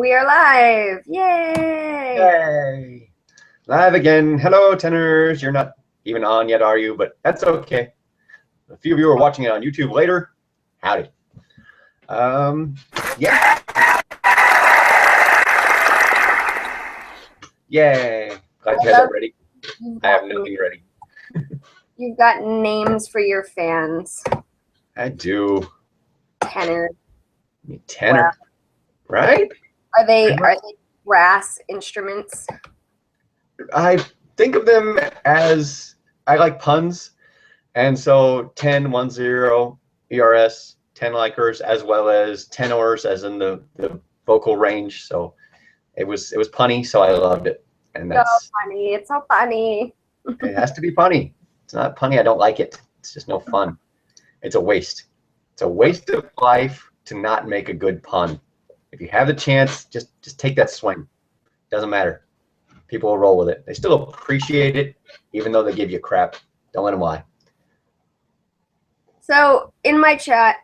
We are live. Yay! Yay! Live again. Hello, tenors. You're not even on yet, are you? But that's okay. A few of you are watching it on YouTube later. Howdy. Yeah. Yay. Glad you guys are ready. I have nothing ready. You've got names for your fans. I do. Tenor. Tenor. Wow. Right? Are they brass instruments? I think of them as, I like puns. And so 10, 1, 0, ERS, 10 likers, as well as tenors, as in the vocal range. So it was punny, so I loved it. And that's so funny. It's so funny. It has to be punny. It's not punny, I don't like it. It's just no fun. It's a waste. It's a waste of life to not make a good pun. If you have the chance, just take that swing. Doesn't matter. People will roll with it. They still appreciate it, even though they give you crap. Don't let them lie. So in my chat,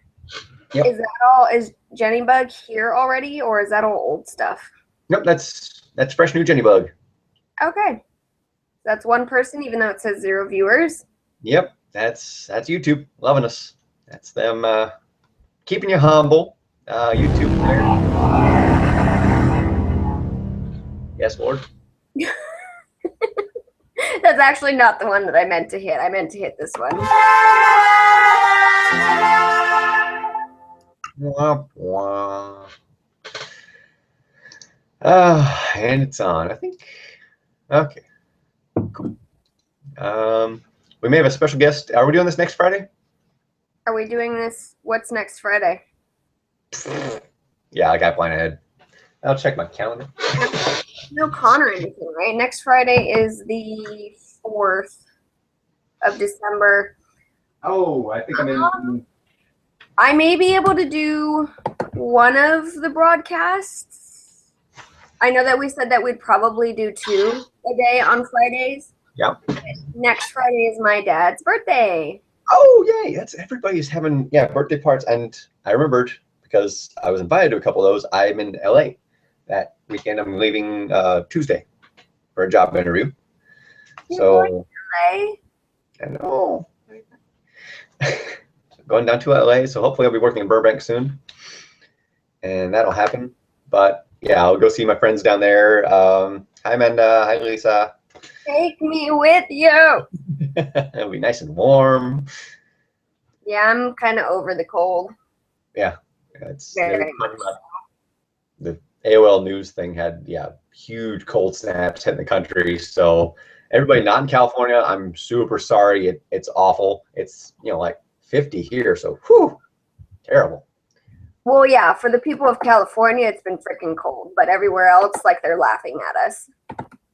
yep. Is that all? Is Jennybug here already, or is that all old stuff? Nope, that's fresh new Jennybug. Okay, that's one person, even though it says 0 viewers. Yep, that's YouTube loving us. That's them keeping you humble. YouTube there. Yes, Lord. That's actually not the one that I meant to hit. I meant to hit this one. Wah, wah. And it's on. I think. Okay. Cool. We may have a special guest. Are we doing this next Friday? Are we doing this? What's next Friday? Yeah, I got plan ahead. I'll check my calendar. No con or anything, right? Next Friday is the 4th of December. Oh, I think I'm in. I may be able to do one of the broadcasts. I know that we said that we'd probably do 2 a day on Fridays. Yep. Next Friday is my dad's birthday. Oh, yay. That's everybody's having birthday parties. And I remembered because I was invited to a couple of those. I'm in LA that weekend. I'm leaving Tuesday for a job interview. You're going to LA? I know. Going down to LA, so hopefully I'll be working in Burbank soon, and that'll happen. But yeah, I'll go see my friends down there. Hi, Amanda. Hi, Lisa. Take me with you. It'll be nice and warm. Yeah, I'm kind of over the cold. Yeah, it's very much. The AOL news thing had huge cold snaps hitting the country. So everybody not in California, I'm super sorry. It's awful. It's like 50 here, so whew, terrible. Well, yeah, for the people of California, it's been freaking cold, but everywhere else, like, they're laughing at us.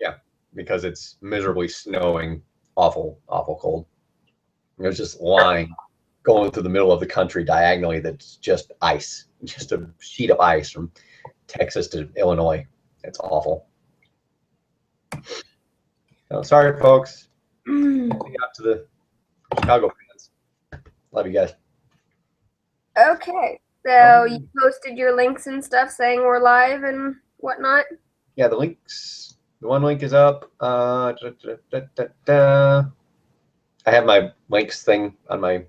Yeah, because it's miserably snowing, awful, awful cold. There's just line going through the middle of the country diagonally that's just ice, just a sheet of ice from Texas to Illinois. It's awful. So, sorry, folks. Out to the Chicago fans. Love you guys. Okay, so you posted your links and stuff saying we're live and whatnot? Yeah, the links. The one link is up. I have my links thing on my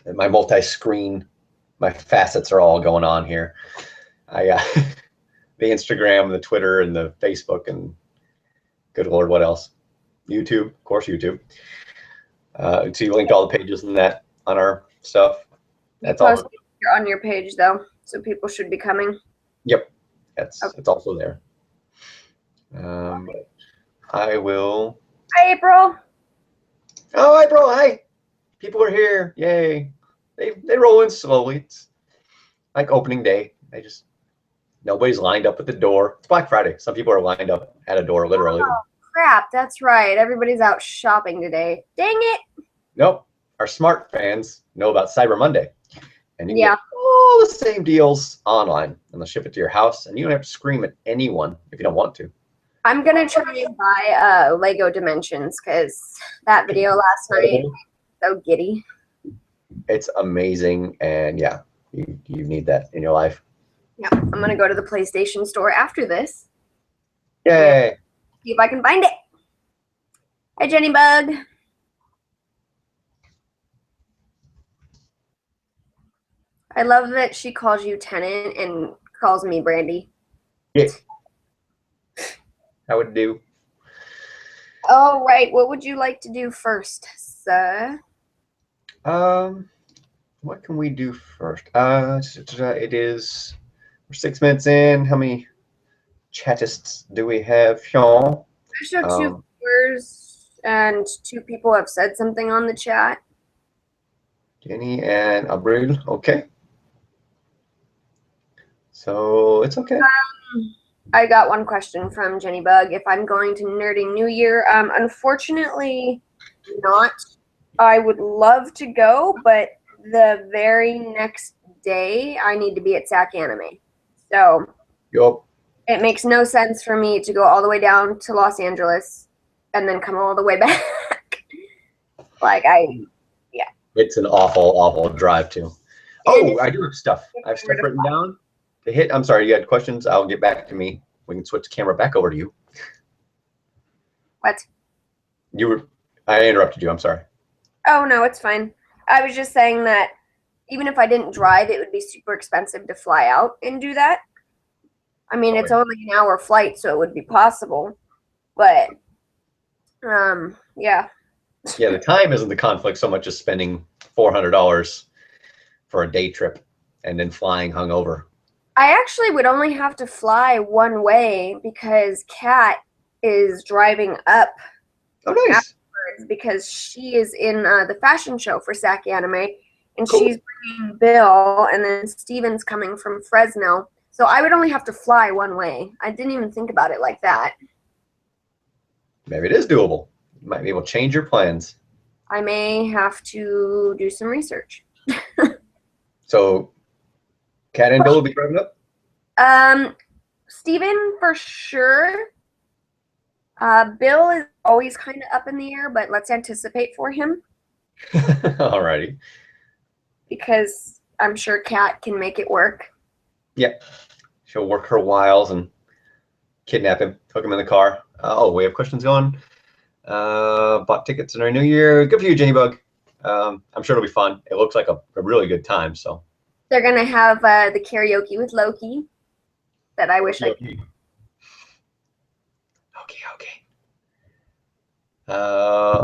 multi-screen. My facets are all going on here. I the Instagram, the Twitter, and the Facebook, and good Lord, what else? YouTube, of course, YouTube. So you linked all the pages and that on our stuff. That's all. You're on your page though, so people should be coming. Yep, it's also there. I will. Hi, April. Oh, April! Hi. People are here. Yay! They roll in slowly. It's like opening day. Nobody's lined up at the door. It's Black Friday. Some people are lined up at a door, literally. Oh, crap, that's right. Everybody's out shopping today. Dang it. Nope. Our smart fans know about Cyber Monday. And you can get all the same deals online. And they'll ship it to your house. And you don't have to scream at anyone if you don't want to. I'm going to try and buy Lego Dimensions because that video last night was so giddy. It's amazing. And yeah, you need that in your life. Yep, I'm gonna go to the PlayStation store after this. Yay! See if I can find it. Hi, Jenny Bug. I love that she calls you Tenant and calls me Brandy. Yeah. How would it do? All right, what would you like to do first, sir? What can we do first? It is, we're 6 minutes in. How many chatists do we have, Sean? I show two viewers and 2 people have said something on the chat. Jenny and Abril. Okay. So it's okay. I got one question from Jenny Bug. If I'm going to Nerdy New Year, unfortunately not. I would love to go, but the very next day I need to be at SAC Anime. So Yup. it makes no sense for me to go all the way down to Los Angeles and then come all the way back. Yeah. It's an awful, awful drive too. Oh, I do have stuff. I have stuff written down to hit. I'm sorry, you had questions. I'll get back to me. We can switch the camera back over to you. What? I interrupted you. I'm sorry. Oh, no, it's fine. I was just saying that even if I didn't drive, it would be super expensive to fly out and do that. I mean, it's only an hour flight, so it would be possible. But, yeah. Yeah, the time isn't the conflict so much as spending $400 for a day trip and then flying hungover. I actually would only have to fly one way because Kat is driving up. Oh, nice. Because she is in the fashion show for SAC Anime, and cool. She's bringing Bill, and then Steven's coming from Fresno. So I would only have to fly one way. I didn't even think about it like that. Maybe it is doable. You might be able to change your plans. I may have to do some research. So, Kat and Bill will be driving up? Steven for sure. Bill is always kind of up in the air, but let's anticipate for him. Alrighty. Because I'm sure Kat can make it work. Yeah. She'll work her wiles and kidnap him, hook him in the car. Oh, we have questions going. Bought tickets in our new year. Good for you, Jenny Bug. I'm sure it'll be fun. It looks like a really good time. So they're gonna have the karaoke with Loki. That I wish I could.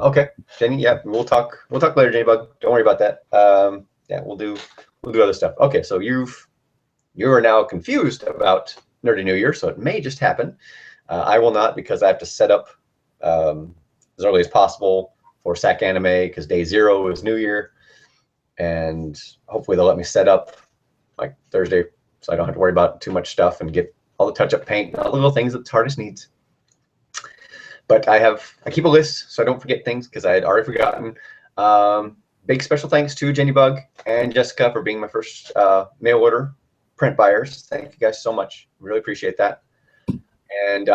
Okay, Jenny. Yeah, we'll talk later, Jenny Bug. Don't worry about that. Yeah, we'll do other stuff. Okay, so you are now confused about Nerdy New Year, so it may just happen. I will not, because I have to set up as early as possible for SAC Anime, because day 0 is New Year, and hopefully they'll let me set up like Thursday, so I don't have to worry about too much stuff and get all the touch-up paint and all the little things that the artist needs. But I keep a list so I don't forget things, because I had already forgotten. Big special thanks to Jenny Bug and Jessica for being my first mail order print buyers. Thank you guys so much. Really appreciate that. And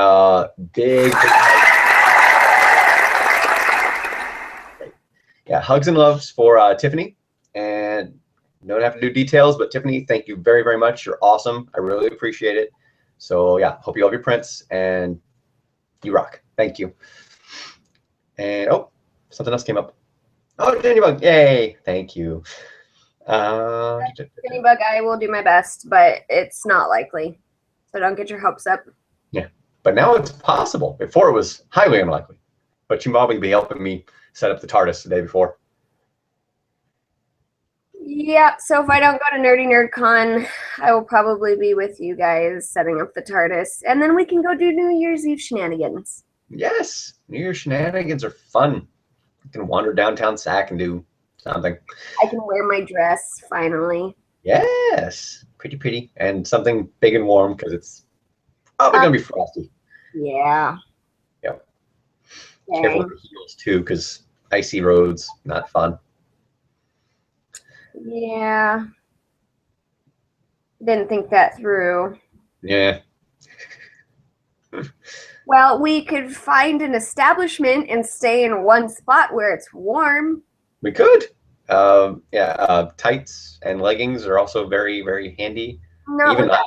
big yeah, hugs and loves for Tiffany. And don't have to do details, but Tiffany, thank you very, very much. You're awesome. I really appreciate it. So yeah, hope you love your prints and you rock. Thank you. And oh, something else came up. Oh, Jenny Bug, yay! Thank you. Jenny Bug, I will do my best, but it's not likely. So don't get your hopes up. Yeah, but now it's possible. Before it was highly unlikely. But you probably be helping me set up the TARDIS the day before. Yeah, so if I don't go to Nerdy NerdCon, I will probably be with you guys setting up the TARDIS, and then we can go do New Year's Eve shenanigans. Yes, New Year's shenanigans are fun. You can wander downtown SAC and do something. I can wear my dress, finally. Yes, pretty. And something big and warm, because it's probably going to be frosty. Yeah. Yep. Careful with the heels, too, because icy roads, not fun. Yeah. Didn't think that through. Yeah. Well, we could find an establishment and stay in one spot where it's warm. We could. Yeah, tights and leggings are also very, very handy. Not even with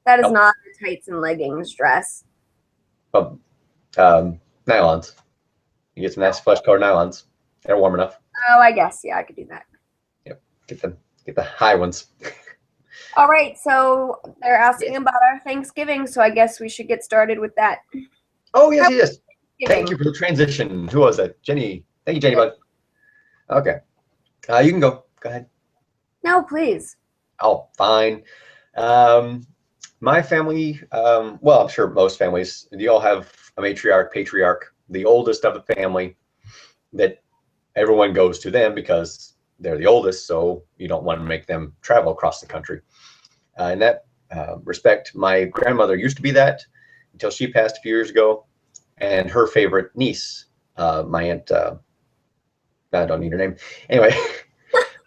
That is Oh. not a tights and leggings dress. Oh, nylons. You get some nice flesh colored nylons. They're warm enough. Oh, I guess. Yeah, I could do that. Yep. Get the high ones. All right. So they're asking about our Thanksgiving. So I guess we should get started with that. Oh, yes, yes. Thank Thanksgiving. you for the transition. Who was that? Jenny. Thank you, Jenny Bug. Okay. You can go. Go ahead. No, please. Oh, fine. My family, well, I'm sure most families, you all have a matriarch, patriarch, the oldest of the family that everyone goes to them because they're the oldest, so you don't want to make them travel across the country. In that respect, my grandmother used to be that until she passed a few years ago, and her favorite niece, my aunt, I don't need her name. Anyway,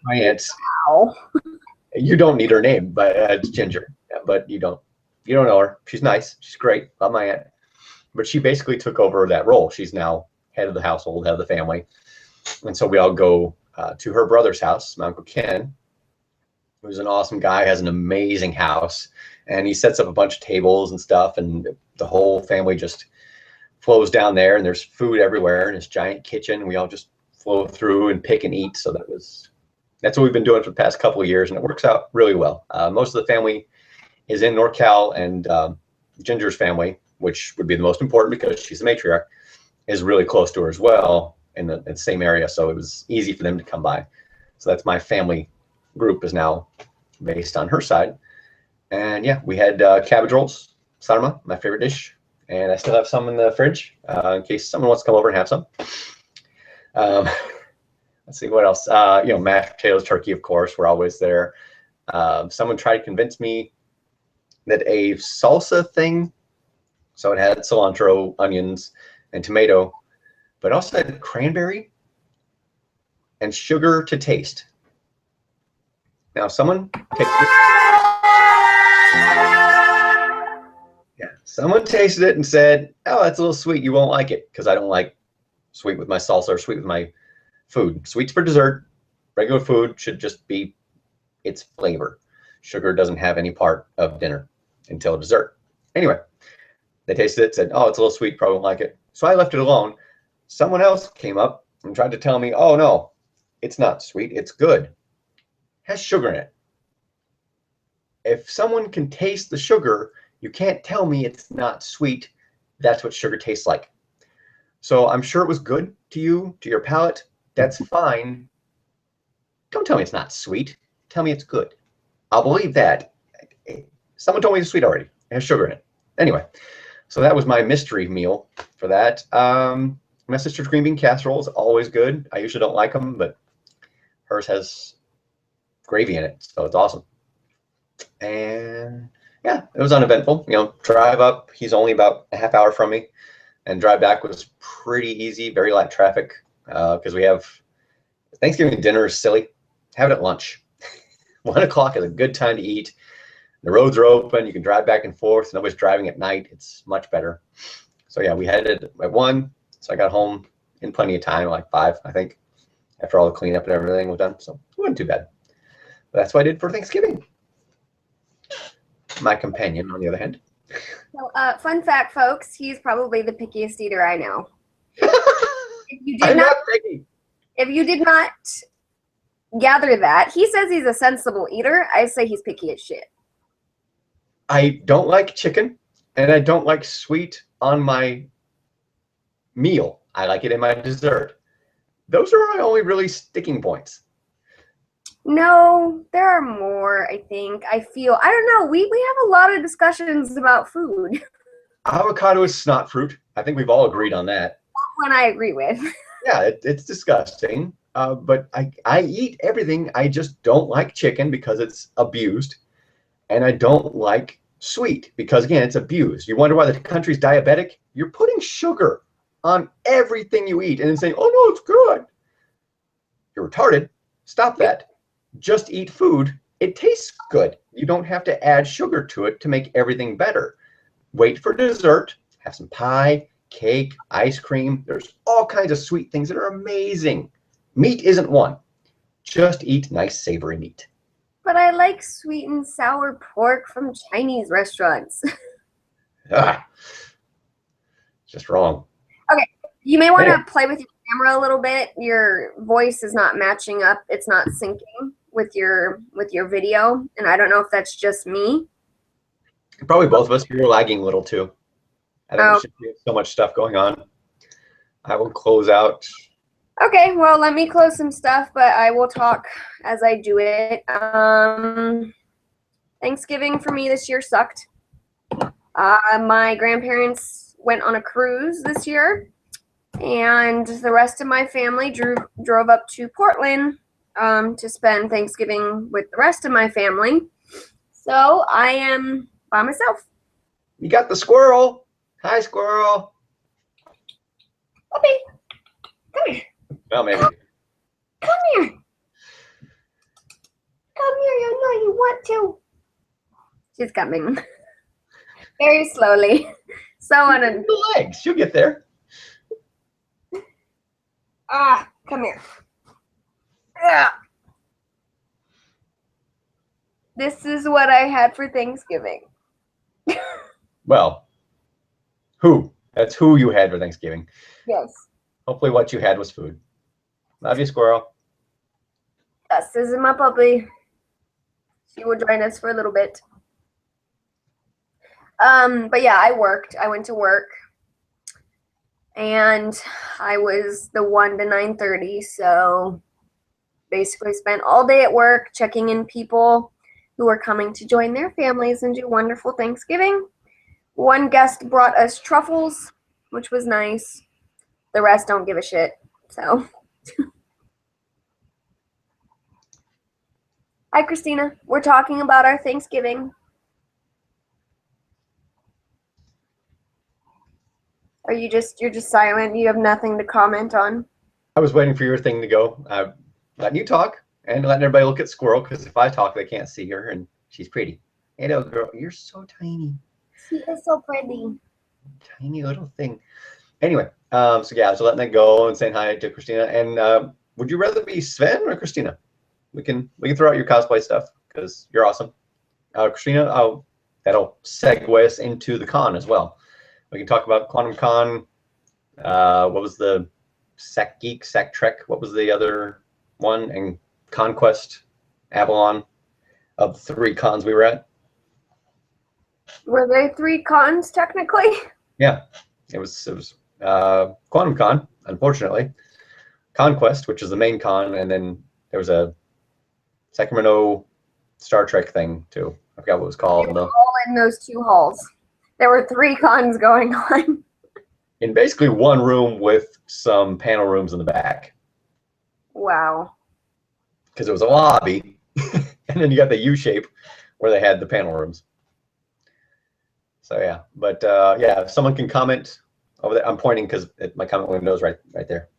my aunt, Wow. you don't need her name, but it's Ginger. Yeah, but you don't know her. She's nice. She's great. Love my aunt. But she basically took over that role. She's now head of the household, head of the family. And so we all go to her brother's house, my Uncle Ken, who's an awesome guy, has an amazing house. And he sets up a bunch of tables and stuff. And the whole family just flows down there. And there's food everywhere in this giant kitchen. We all just flow through and pick and eat. So that's what we've been doing for the past couple of years. And it works out really well. Most of the family is in NorCal, and Ginger's family, which would be the most important because she's the matriarch, is really close to her as well in the same area. So it was easy for them to come by. So that's my family group is now based on her side. And yeah, we had cabbage rolls, sarma, my favorite dish. And I still have some in the fridge in case someone wants to come over and have some. Let's see what else. Mashed potatoes, turkey, of course, we're always there. Someone tried to convince me that a salsa thing, so it had cilantro, onions, and tomato, but also had cranberry and sugar to taste. Now, someone tasted it and said, "Oh, that's a little sweet. You won't like it," because I don't like sweet with my salsa or sweet with my food. Sweets for dessert. Regular food should just be its flavor. Sugar doesn't have any part of dinner until dessert. Anyway, they tasted it, said, "Oh, it's a little sweet, probably won't like it." So I left it alone. Someone else came up and tried to tell me, "Oh, no, it's not sweet. It's good. It has sugar in it." If someone can taste the sugar, you can't tell me it's not sweet. That's what sugar tastes like. So I'm sure it was good to you, to your palate. That's fine. Don't tell me it's not sweet. Tell me it's good. I'll believe that. Someone told me it's sweet already. It has sugar in it. Anyway, so that was my mystery meal for that. My sister's green bean casserole is always good. I usually don't like them, but hers has gravy in it, so it's awesome. And yeah, it was uneventful. Drive up. He's only about a half hour from me, and drive back was pretty easy. Very light traffic because we have Thanksgiving dinner is silly. Have it at lunch. 1 o'clock is a good time to eat. The roads are open. You can drive back and forth. Nobody's driving at night. It's much better. So yeah, we had it at 1. So I got home in plenty of time, like 5, I think, after all the cleanup and everything was done. So it wasn't too bad. But that's what I did for Thanksgiving. My companion, on the other hand. So, fun fact, folks, he's probably the pickiest eater I know. If you did not gather that, he says he's a sensible eater. I say he's picky as shit. I don't like chicken, and I don't like sweet on my meal. I like it in my dessert. Those are my only really sticking points. No, there are more, I think. I don't know. We have a lot of discussions about food. Avocado is snot fruit. I think we've all agreed on that. That one I agree with. Yeah, it's disgusting. But I eat everything. I just don't like chicken because it's abused. And I don't like sweet because, again, it's abused. You wonder why the country's diabetic? You're putting sugar on everything you eat and then saying, "Oh, no, it's good." You're retarded. Stop that. Just eat food. It tastes good. You don't have to add sugar to it to make everything better. Wait for dessert. Have some pie, cake, ice cream. There's all kinds of sweet things that are amazing. Meat isn't one. Just eat nice, savory meat. But I like sweet and sour pork from Chinese restaurants. Ah, just wrong. Okay, you may want Anyway, to play with your camera a little bit. Your voice is not matching up. It's not syncing with your video, and I don't know if that's just me. probably both of us, we were lagging a little too. I think Oh, it's just we have so much stuff going on. I will close out. okay. Well, let me close some stuff, but I will talk as I do it. Thanksgiving for me this year sucked. My grandparents went on a cruise this year, and the rest of my family drove up to Portland to spend Thanksgiving with the rest of my family. So I am by myself. You got the squirrel. Hi, squirrel. Puppy, come here. Well, maybe. Come here. Come here. You know you want to. She's coming very slowly. So on a The legs. She'll get there. come here. Yeah. This is what I had for Thanksgiving. Well, who? That's who you had for Thanksgiving. Yes. Hopefully what you had was food. Love you, squirrel. This is my puppy. She will join us for a little bit. But yeah, I worked. I went to work, and I was the 1 to 9:30. So basically, spent all day at work checking in people who were coming to join their families and do wonderful Thanksgiving. One guest brought us truffles, which was nice. The rest don't give a shit. So, hi, Christina. We're talking about our Thanksgiving. You're just silent? You have nothing to comment on? I was waiting for your thing to go. Letting you talk and letting everybody look at squirrel because if I talk, they can't see her and she's pretty. Hey, little girl, you're so tiny. She is so pretty. Tiny little thing. Anyway, so yeah, so letting that go and saying hi to Christina. And would you rather be Sven or Christina? We can throw out your cosplay stuff because you're awesome. Christina, that'll segue us into the con as well. We can talk about Quantum Con. What was the Sec Geek, Sec Trek? What was the other one? And Conquest, Avalon, of the 3 cons we were at. Were they 3 cons technically? Yeah, it was Quantum Con, unfortunately. Conquest, which is the main con, and then there was a Sacramento Star Trek thing too. I forgot what it was called. They were all in those 2 halls. There were 3 cons going on. In basically one room with some panel rooms in the back. Wow. Because it was a lobby, and then you got the U shape where they had the panel rooms. So yeah, but yeah, if someone can comment over there, I'm pointing because my comment window is right there.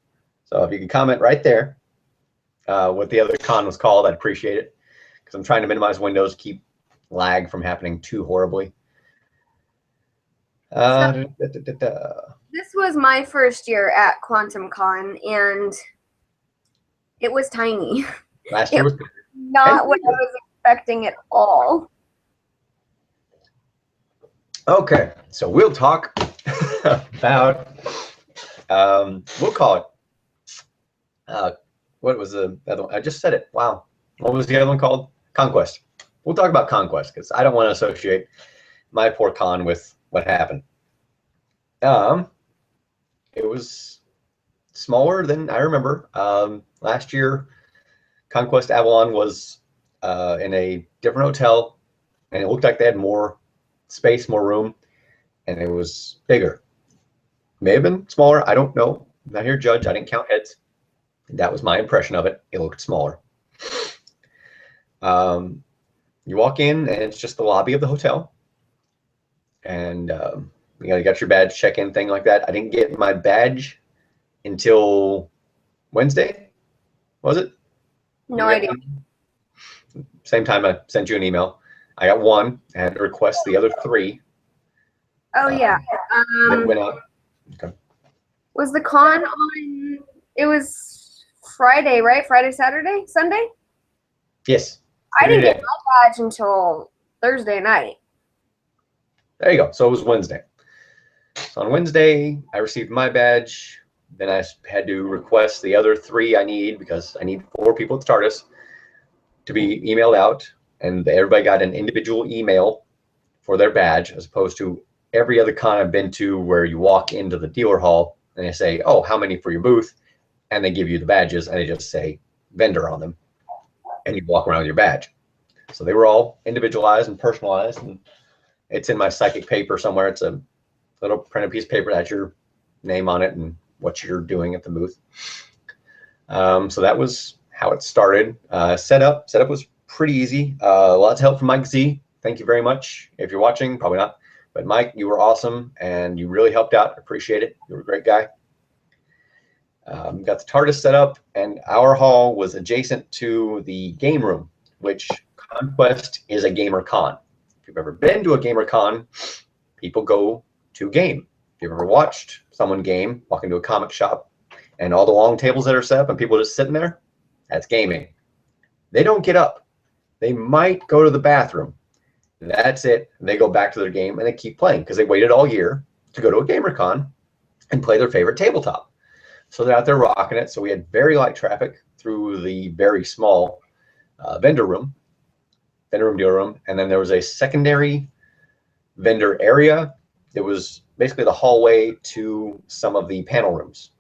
So if you can comment right there what the other con was called, I'd appreciate it because I'm trying to minimize windows, keep lag from happening too horribly. This was my first year at Quantum Con, and it was tiny. Last year was not what I was expecting at all. Okay, so we'll talk about we'll call it what was the other one? I just said it. Wow. What was the other one called? Conquest. We'll talk about Conquest because I don't want to associate my poor con with what happened. It was smaller than I remember. Last year, Conquest Avalon was in a different hotel, and it looked like they had more space, more room, and it was bigger. May have been smaller. I don't know. I'm not here to judge. I didn't count heads. That was my impression of it. It looked smaller. You walk in, and it's just the lobby of the hotel. And you got your badge check-in thing like that. I didn't get my badge until Wednesday, was it? No idea. Same time I sent you an email. I got one. I had to request the other 3. Oh yeah. That went out. Okay. Was the con on? It was Friday, right? Friday, Saturday, Sunday. Yes. I didn't get Today. my badge until Thursday night. There you go. So it was Wednesday. So on Wednesday, I received my badge. Then I had to request the other 3 I need, because I need 4 people at Stardust to be emailed out. And everybody got an individual email for their badge, as opposed to every other con I've been to where you walk into the dealer hall and they say, oh, how many for your booth? And they give you the badges and they just say vendor on them. And you walk around with your badge. So they were all individualized and personalized. And it's in my psychic paper somewhere. It's a little printed piece of paper that has your name on it and what you're doing at the booth. So that was how it started. Setup was pretty easy. Lots of help from Mike Z. Thank you very much. If you're watching, probably not. But Mike, you were awesome and you really helped out. Appreciate it. You were a great guy. Got the TARDIS set up, and our hall was adjacent to the game room, which Conquest is a gamer con. If you've ever been to a gamer con, people go to game. If you've ever watched someone game, walk into a comic shop, and all the long tables that are set up and people just sitting there, that's gaming. They don't get up. They might go to the bathroom. That's it. They go back to their game and they keep playing because they waited all year to go to a gamer con and play their favorite tabletop. So they're out there rocking it. So we had very light traffic through the very small vendor room, dealer room. And then there was a secondary vendor area. It was basically the hallway to some of the panel rooms,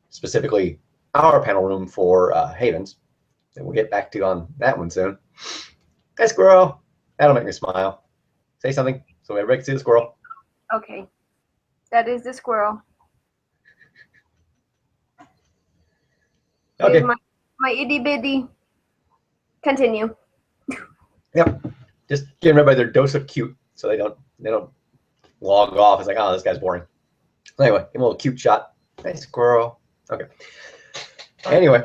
specifically our panel room for Havens. And we'll get back to you on that one soon. Hey, squirrel. That'll make me smile. Say something so everybody can see the squirrel. Okay. That is the squirrel. Okay. My itty bitty. Continue. Yep. Just giving everybody their dose of cute so they don't log off. It's like, oh, this guy's boring. Anyway, give him a little cute shot. Nice squirrel. Okay. Anyway,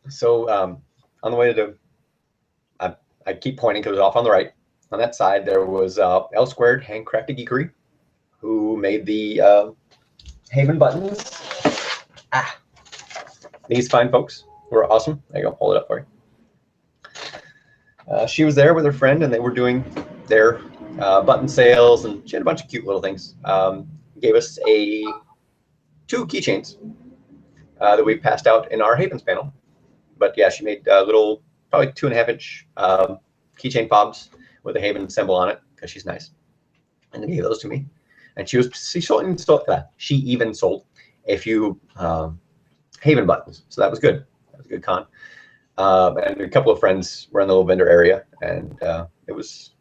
so on the way to I keep pointing because it was off on the right. On that side, there was L Squared Handcrafted Geekery, who made the Haven buttons. These fine folks were awesome. There you go. Hold it up for you. She was there with her friend, and they were doing their button sales, and she had a bunch of cute little things. Gave us 2 keychains that we passed out in our Havens panel. But yeah, she made little, probably 2.5-inch keychain fobs with a Haven symbol on it because she's nice, and then gave those to me. And she even sold a few Haven buttons, so that was good. That was a good con. And a couple of friends were in the little vendor area, and it was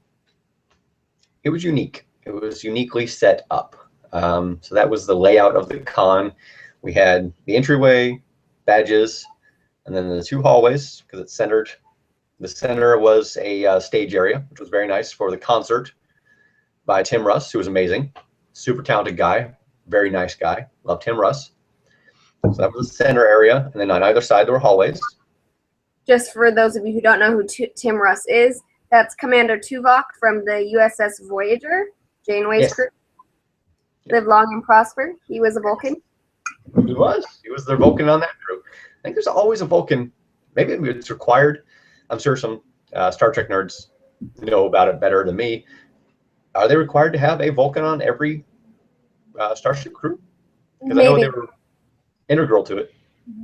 unique. It was uniquely set up. So that was the layout of the con. We had the entryway, badges, and then the 2 hallways because it's centered. The center was a stage area, which was very nice for the concert by Tim Russ, who was amazing. Super talented guy, very nice guy. Loved Tim Russ. So that was the center area, and then on either side there were hallways. Just for those of you who don't know who Tim Russ is, that's Commander Tuvok from the USS Voyager, Janeway's crew. Live long and prosper. He was a Vulcan. He was. He was their Vulcan on that crew. I think there's always a Vulcan. Maybe it's required. I'm sure some Star Trek nerds know about it better than me. Are they required to have a Vulcan on every Starship crew? Because I know they were integral to it.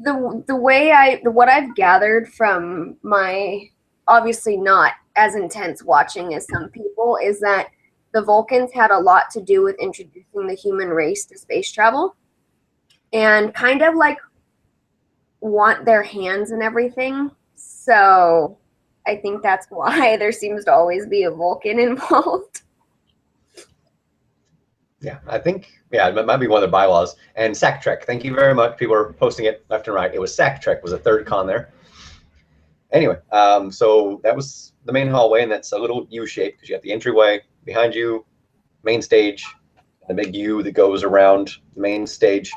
What I've gathered from my obviously not as intense watching as some people is that the Vulcans had a lot to do with introducing the human race to space travel and kind of like want their hands and everything. So I think that's why there seems to always be a Vulcan involved. Yeah, I think, it might be one of the bylaws. And Sack Trek, thank you very much. People are posting it left and right. It was Sack Trek was a 3rd con there. Anyway, so that was the main hallway, and that's a little U shape because you have the entryway behind you, main stage, the big U that goes around the main stage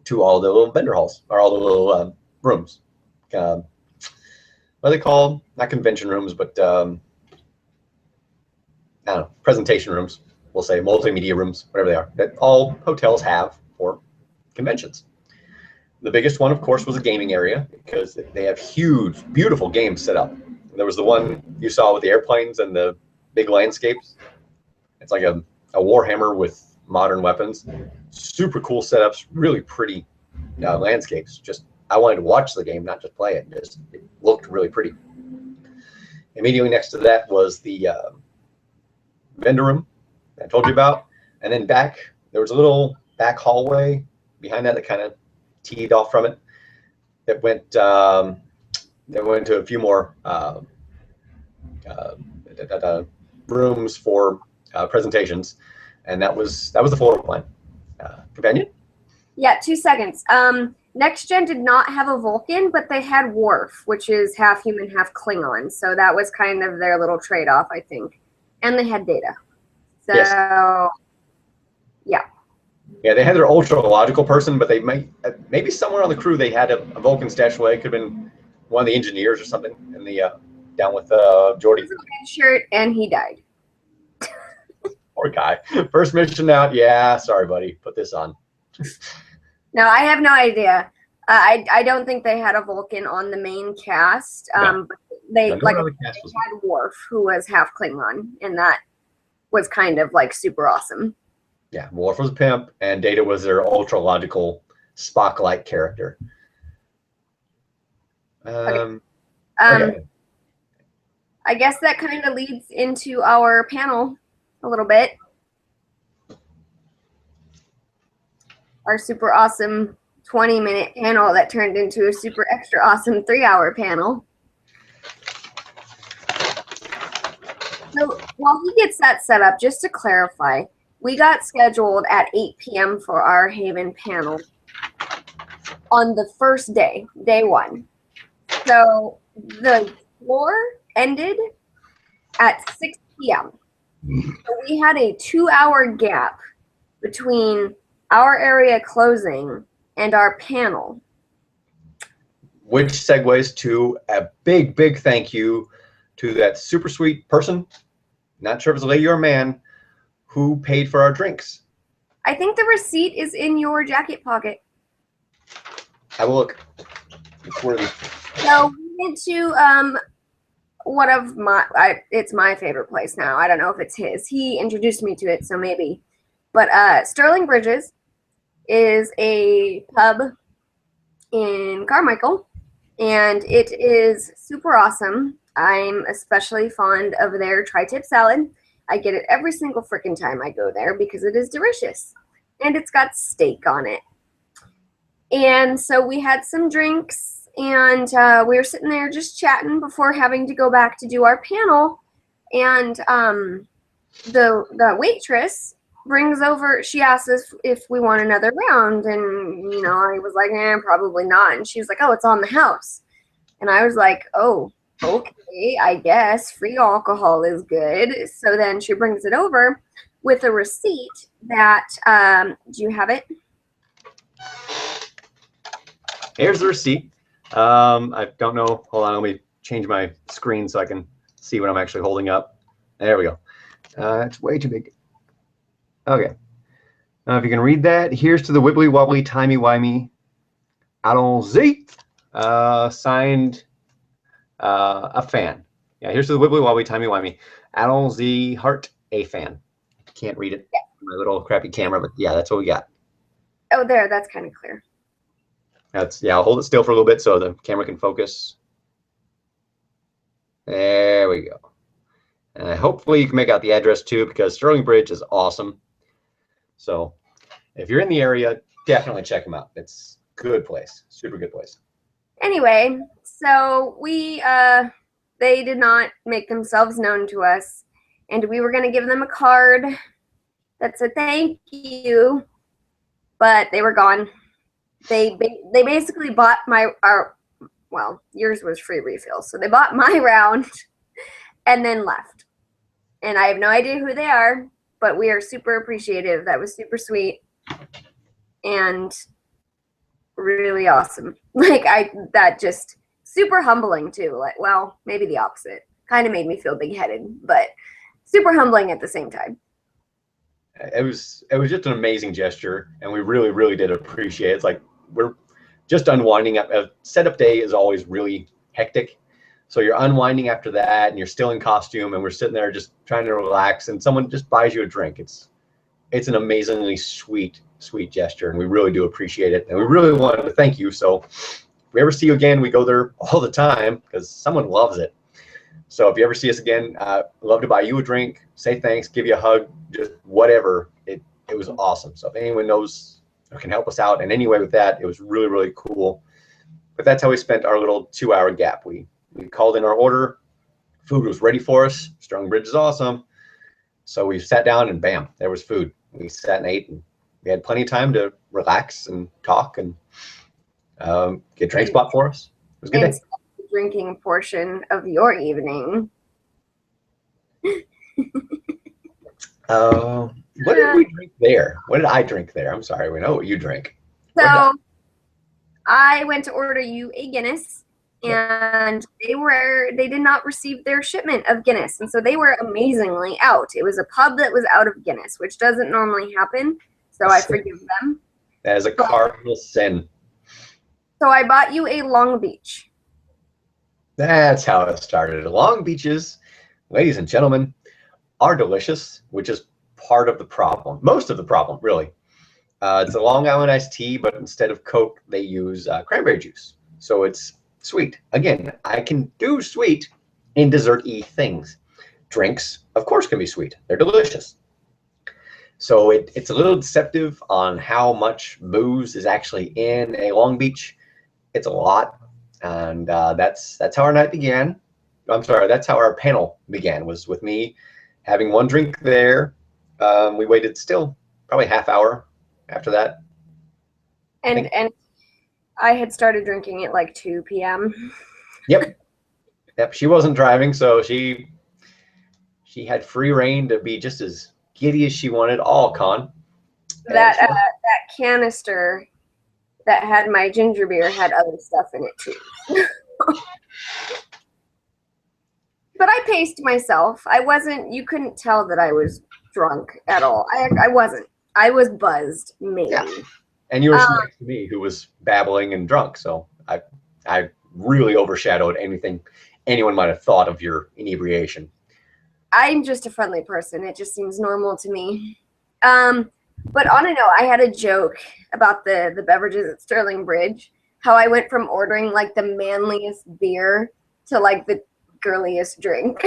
to all the little vendor halls, or all the little rooms. What are they called? Not convention rooms, but I don't know, presentation rooms. We'll say multimedia rooms, whatever they are, that all hotels have for conventions. The biggest one, of course, was a gaming area because they have huge, beautiful games set up. There was the one you saw with the airplanes and the big landscapes. It's like a Warhammer with modern weapons. Super cool setups, really pretty landscapes. Just I wanted to watch the game, not just play it. It looked really pretty. Immediately next to that was the vendor room I told you about, and then back there was a little back hallway behind that kind of teed off from it that went to a few more rooms for presentations, and that was the floor plan. Companion? Yeah, 2 seconds. Next Gen did not have a Vulcan, but they had Worf, which is half human, half Klingon. So that was kind of their little trade-off, I think. And they had Data. So, yes. Yeah. Yeah, they had their ultra-logical person, but they maybe somewhere on the crew they had a Vulcan stashed away. Could have been one of the engineers or something in the down with Geordi. Shirt, and he died. Poor guy. First mission out. Yeah, sorry, buddy. Put this on. No, I have no idea. I don't think they had a Vulcan on the main cast. No. But they had Worf, who was half Klingon, and that was kind of like super awesome. Yeah, Worf was a pimp, and Data was their ultra-logical Spock-like character. Okay. I guess that kind of leads into our panel a little bit. Our super awesome 20-minute panel that turned into a super extra awesome 3-hour panel. So while he gets that set up, just to clarify, we got scheduled at 8 p.m. for our Haven panel on the first day, day 1. So the floor ended at 6 p.m. So we had a 2-hour gap between our area closing and our panel. Which segues to a big, big thank you to that super sweet person, not sure if it's a lady or a man, who paid for our drinks. I think the receipt is in your jacket pocket. I will look. It's worthy. So we went to one of it's my favorite place now. I don't know if it's his. He introduced me to it, so maybe. But Sterling Bridges is a pub in Carmichael, and it is super awesome. I'm especially fond of their tri-tip salad. I get it every single freaking time I go there because it is delicious, and it's got steak on it. And so we had some drinks, and we were sitting there just chatting before having to go back to do our panel. And the waitress brings over, she asks us if we want another round, and you know, I was like, probably not. And she was like, oh, it's on the house. And I was like, oh, okay, I guess free alcohol is good. So then she brings it over with a receipt that do you have it? Here's the receipt. I don't know. Hold on, let me change my screen so I can see what I'm actually holding up. There we go. It's way too big. Okay. If you can read that, here's to the wibbly wobbly timey wimey. Allons-y. Signed a fan. Yeah, here's to the wibbly wobbly timey wimey. Allons-y, heart, a fan. Can't read it. Yeah. My little crappy camera, but yeah, that's what we got. Oh, there. That's kind of clear. Yeah, I'll hold it still for a little bit so the camera can focus. There we go. And hopefully you can make out the address too, because Sterling Bridge is awesome. So if you're in the area, definitely check them out. It's a good place, super good place. Anyway, so they did not make themselves known to us, and we were going to give them a card that said thank you, but they were gone. They basically bought well, yours was free refill, so they bought my round and then left. And I have no idea who they are, but we are super appreciative. That was super sweet and really awesome. Like that just super humbling too. Like, well, maybe the opposite. Kind of made me feel big-headed, but super humbling at the same time. It was just an amazing gesture, and we really, really did appreciate it. It's like we're just unwinding up. A setup day is always really hectic, So you're unwinding after that, and you're still in costume, and we're sitting there just trying to relax, and someone just buys you a drink. It's an amazingly sweet gesture, and we really do appreciate it, and we really wanted to thank you. So if we ever see you again, we go there all the time because someone loves it. So if you ever see us again, love to buy you a drink, say thanks, give you a hug, just whatever. It was awesome. So if anyone knows or can help us out in any way with that, it was really, really cool. But that's how we spent our little 2-hour gap. We called in our order, food was ready for us. Strong Bridge is awesome. So we sat down and bam, there was food. We sat and ate, and we had plenty of time to relax and talk and get drinks bought for us. It was a good day. The drinking portion of your evening. What did we drink there? What did I drink there? I'm sorry, we know what you drink. So I went to order you a Guinness, and they did not receive their shipment of Guinness, and so they were amazingly out. It was a pub that was out of Guinness, which doesn't normally happen, so I forgive them. That is a cardinal sin. So I bought you a Long Beach. That's how it started. Long Beaches, ladies and gentlemen, are delicious, which is part of the problem. Most of the problem, really. It's a Long Island iced tea, but instead of Coke, they use cranberry juice. So it's sweet. Again, I can do sweet in dessert-y things. Drinks, of course, can be sweet. They're delicious. So it's a little deceptive on how much booze is actually in a Long Beach. It's a lot. And that's how our night began. I'm sorry, that's how our panel began, was with me having one drink there. We waited still probably half hour after that. And I had started drinking at like 2 p.m. Yep. She wasn't driving, so she had free reign to be just as giddy as she wanted all con. That canister that had my ginger beer had other stuff in it too. But I paced myself. You couldn't tell that I was drunk at all. I wasn't. I was buzzed, maybe. Yeah. And you were next to me, who was babbling and drunk, so I really overshadowed anything anyone might have thought of your inebriation. I'm just a friendly person. It just seems normal to me. But on a note, I had a joke about the beverages at Sterling Bridge, how I went from ordering like the manliest beer to like the girliest drink.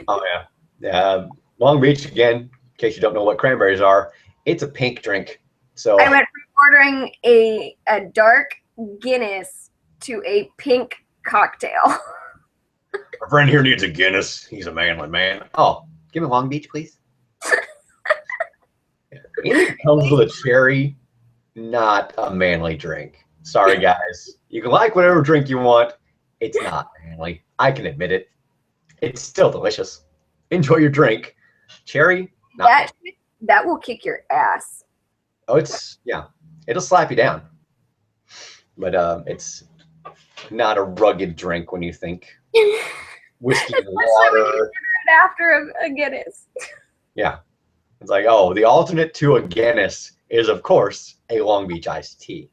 Oh, yeah. Yeah. Long Beach, again, in case you don't know what cranberries are, it's a pink drink. So I went from ordering a dark Guinness to a pink cocktail. Our friend here needs a Guinness. He's a manly man. Oh, give me Long Beach, please. It comes with a cherry, not a manly drink. Sorry, guys. You can like whatever drink you want. It's not manly. I can admit it. It's still delicious. Enjoy your drink. Cherry, not that will kick your ass. Oh, it'll slap you down. But it's not a rugged drink when you think whiskey and water. When you consider it after a Guinness. Yeah. It's like, oh, the alternate to a Guinness is, of course, a Long Beach iced tea.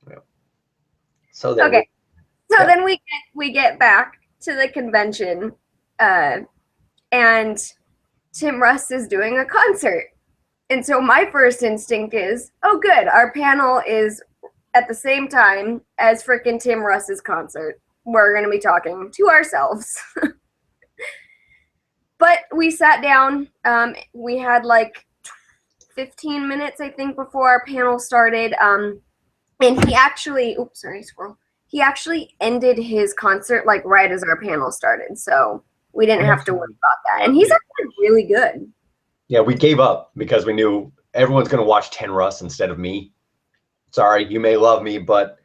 Yeah. So then okay. Then we get back to the convention, and Tim Russ is doing a concert. And so my first instinct is, oh, good, our panel is at the same time as frickin' Tim Russ's concert. We're going to be talking to ourselves. But we sat down. We had like 15 minutes, I think, before our panel started. And he actually, oops, sorry, squirrel. He actually ended his concert like right as our panel started. So we didn't have to worry about that. And he's actually really good. Yeah, we gave up because we knew everyone's going to watch Tim Russ instead of me. Sorry, you may love me, but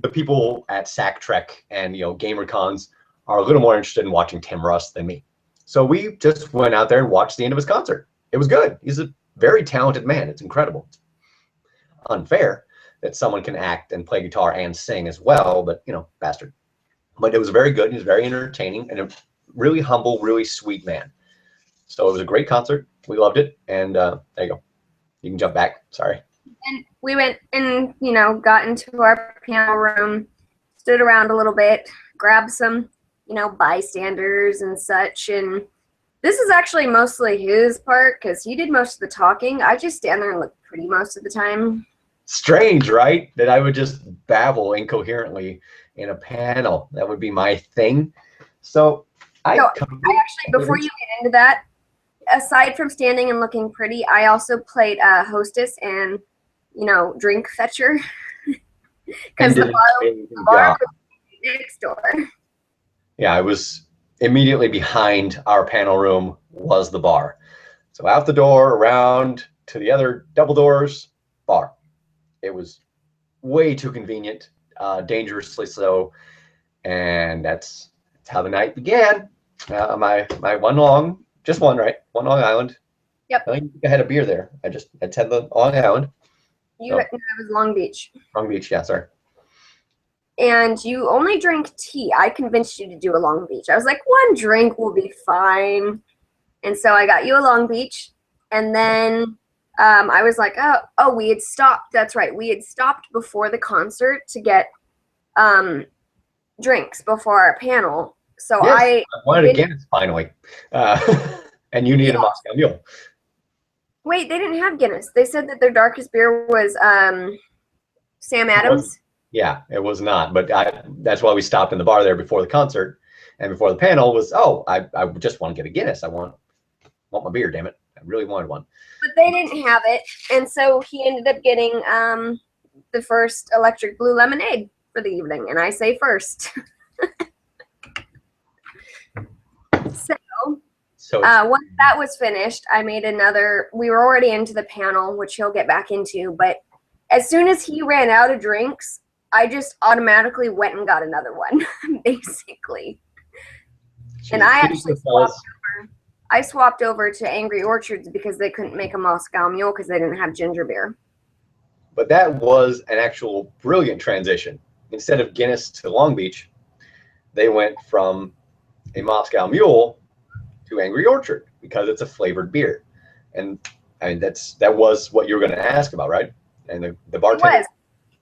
the people at Sack Trek and GamerCons are a little more interested in watching Tim Russ than me. So we just went out there and watched the end of his concert. It was good. He's a very talented man. It's incredible. Unfair that someone can act and play guitar and sing as well, but bastard. But it was very good. He was very entertaining and a really humble, really sweet man. So it was a great concert. We loved it. And there you go. You can jump back. Sorry. And we went and, got into our panel room, stood around a little bit, grabbed some, bystanders and such. And this is actually mostly his part because he did most of the talking. I just stand there and look pretty most of the time. Strange, right? That I would just babble incoherently in a panel. That would be my thing. So I actually, before you get into that, aside from standing and looking pretty, I also played hostess and, drink fetcher. Because the bar was next door. Yeah, I was immediately behind our panel room was the bar. So out the door, around to the other double doors, bar. It was way too convenient, dangerously so. And that's how the night began. My one right? One Long Island. Yep. I think I had a beer there. I had the Long Island. It was Long Beach. Long Beach, yeah, sorry. And you only drank tea. I convinced you to do a Long Beach. I was like, one drink will be fine. And so I got you a Long Beach. And then I was like, oh, we had stopped. That's right. We had stopped before the concert to get drinks before our panel. So yes, I wanted a Guinness finally. And you needed a Moscow Mule. Wait, they didn't have Guinness. They said that their darkest beer was Sam Adams. Yeah, it was not. But that's why we stopped in the bar there before the concert and before the panel was, I just want to get a Guinness. I want my beer, damn it. I really wanted one. But they didn't have it. And so he ended up getting the first electric blue lemonade for the evening. And I say first. So once that was finished, I made another. We were already into the panel, which he'll get back into. But as soon as he ran out of drinks, I just automatically went and got another one, basically. And I actually swapped over to Angry Orchards because they couldn't make a Moscow Mule because they didn't have ginger beer. But that was an actual brilliant transition. Instead of Guinness to Long Beach, they went from a Moscow Mule to Angry Orchard because it's a flavored beer. And I mean, that was what you were going to ask about, right? And the bartender. It was.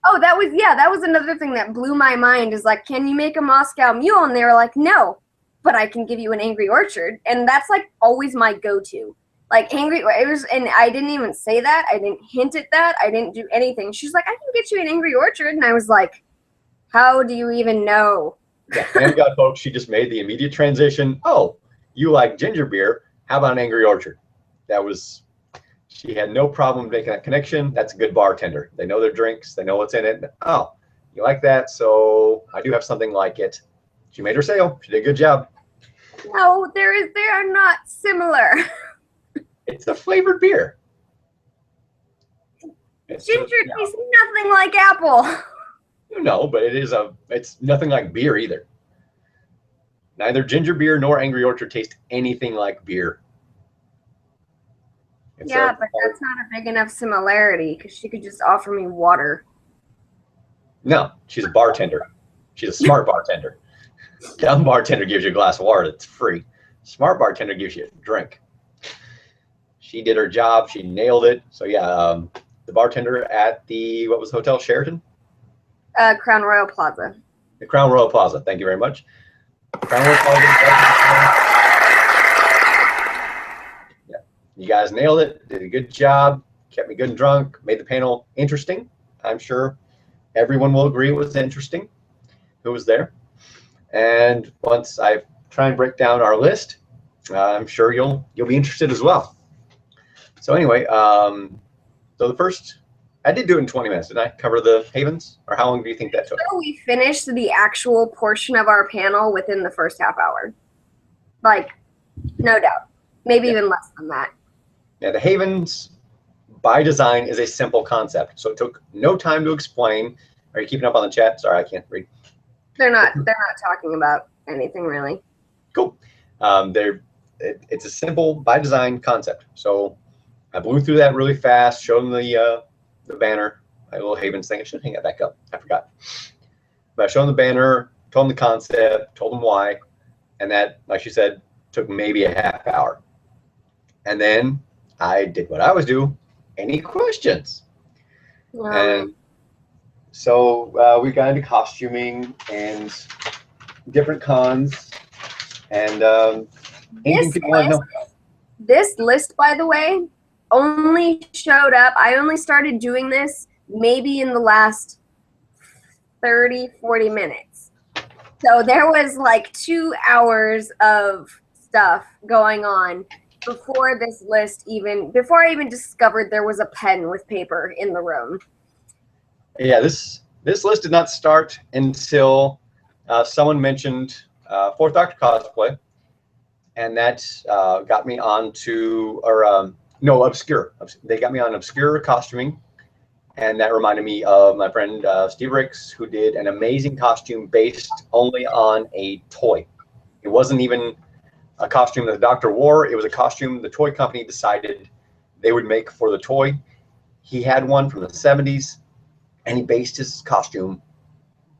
Oh, that was another thing that blew my mind is like, can you make a Moscow Mule? And they were like, no, but I can give you an Angry Orchard. And that's like always my go-to. Like and I didn't even say that. I didn't hint at that. I didn't do anything. She's like, I can get you an Angry Orchard. And I was like, how do you even know? Yeah, and God, folks, she just made the immediate transition. Oh, you like ginger beer? How about an Angry Orchard? She had no problem making that connection. That's a good bartender. They know their drinks. They know what's in it. Oh, you like that? So I do have something like it. She made her sale. She did a good job. No, they are not similar. It's a flavored beer. Ginger tastes nothing like apple. No, but it's nothing like beer either. Neither ginger beer nor Angry Orchard taste anything like beer. But that's not a big enough similarity because she could just offer me water. No, she's a bartender. She's a smart bartender. Dumb bartender gives you a glass of water that's free. Smart bartender gives you a drink. She did her job. She nailed it. So yeah, the bartender at what was the hotel, Sheraton? Crown Royal Plaza. The Crown Royal Plaza. Thank you very much. Crown Royal Plaza. Yeah, you guys nailed it. Did a good job. Kept me good and drunk. Made the panel interesting. I'm sure everyone will agree it was interesting. Who was there? And once I try and break down our list, I'm sure you'll be interested as well. So anyway, so the first. I did do it in 20 minutes. Didn't I cover the havens? Or how long do you think that took? So we finished the actual portion of our panel within the first half hour. Like, no doubt. Maybe even less than that. Yeah, the havens, by design, is a simple concept. So it took no time to explain. Are you keeping up on the chat? Sorry, I can't read. They're not talking about anything really. Cool. It's a simple, by design concept. So I blew through that really fast, showed them the banner, my little havens thing. I should hang that back up. I forgot. But I showed them the banner, told them the concept, told them why, and that, like she said, took maybe a half hour. And then I did what I always do. Any questions? And So we got into costuming and different cons and anything This people want to know. This list, by the way, only showed up. I only started doing this maybe in the last 30, 40 minutes. So there was like 2 hours of stuff going on before this list before I even discovered there was a pen with paper in the room. Yeah, this list did not start until someone mentioned Fourth Doctor Cosplay, and that got me on to, or no, Obscure. They got me on Obscure costuming, and that reminded me of my friend Steve Ricks, who did an amazing costume based only on a toy. It wasn't even a costume that the Doctor wore. It was a costume the toy company decided they would make for the toy. He had one from the 70s, and he based his costume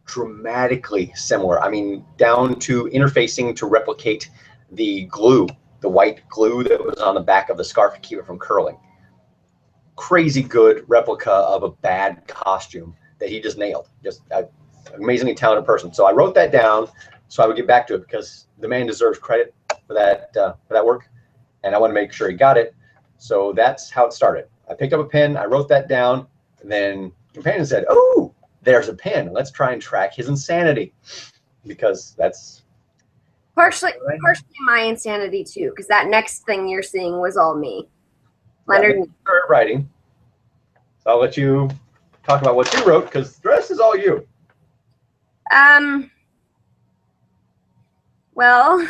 dramatically similar. I mean, down to interfacing to replicate the glue, the white glue that was on the back of the scarf to keep it from curling. Crazy good replica of a bad costume that he just nailed. Just an amazingly talented person. So I wrote that down so I would get back to it, because the man deserves credit for that work, and I want to make sure he got it. So that's how it started. I picked up a pen, I wrote that down, and then Companion said, "Oh, there's a pen. Let's try and track his insanity," because that's partially my insanity too, because that next thing you're seeing was all me. Leonard, yeah, started writing. So I'll let you talk about what you wrote, because the rest is all you. Well,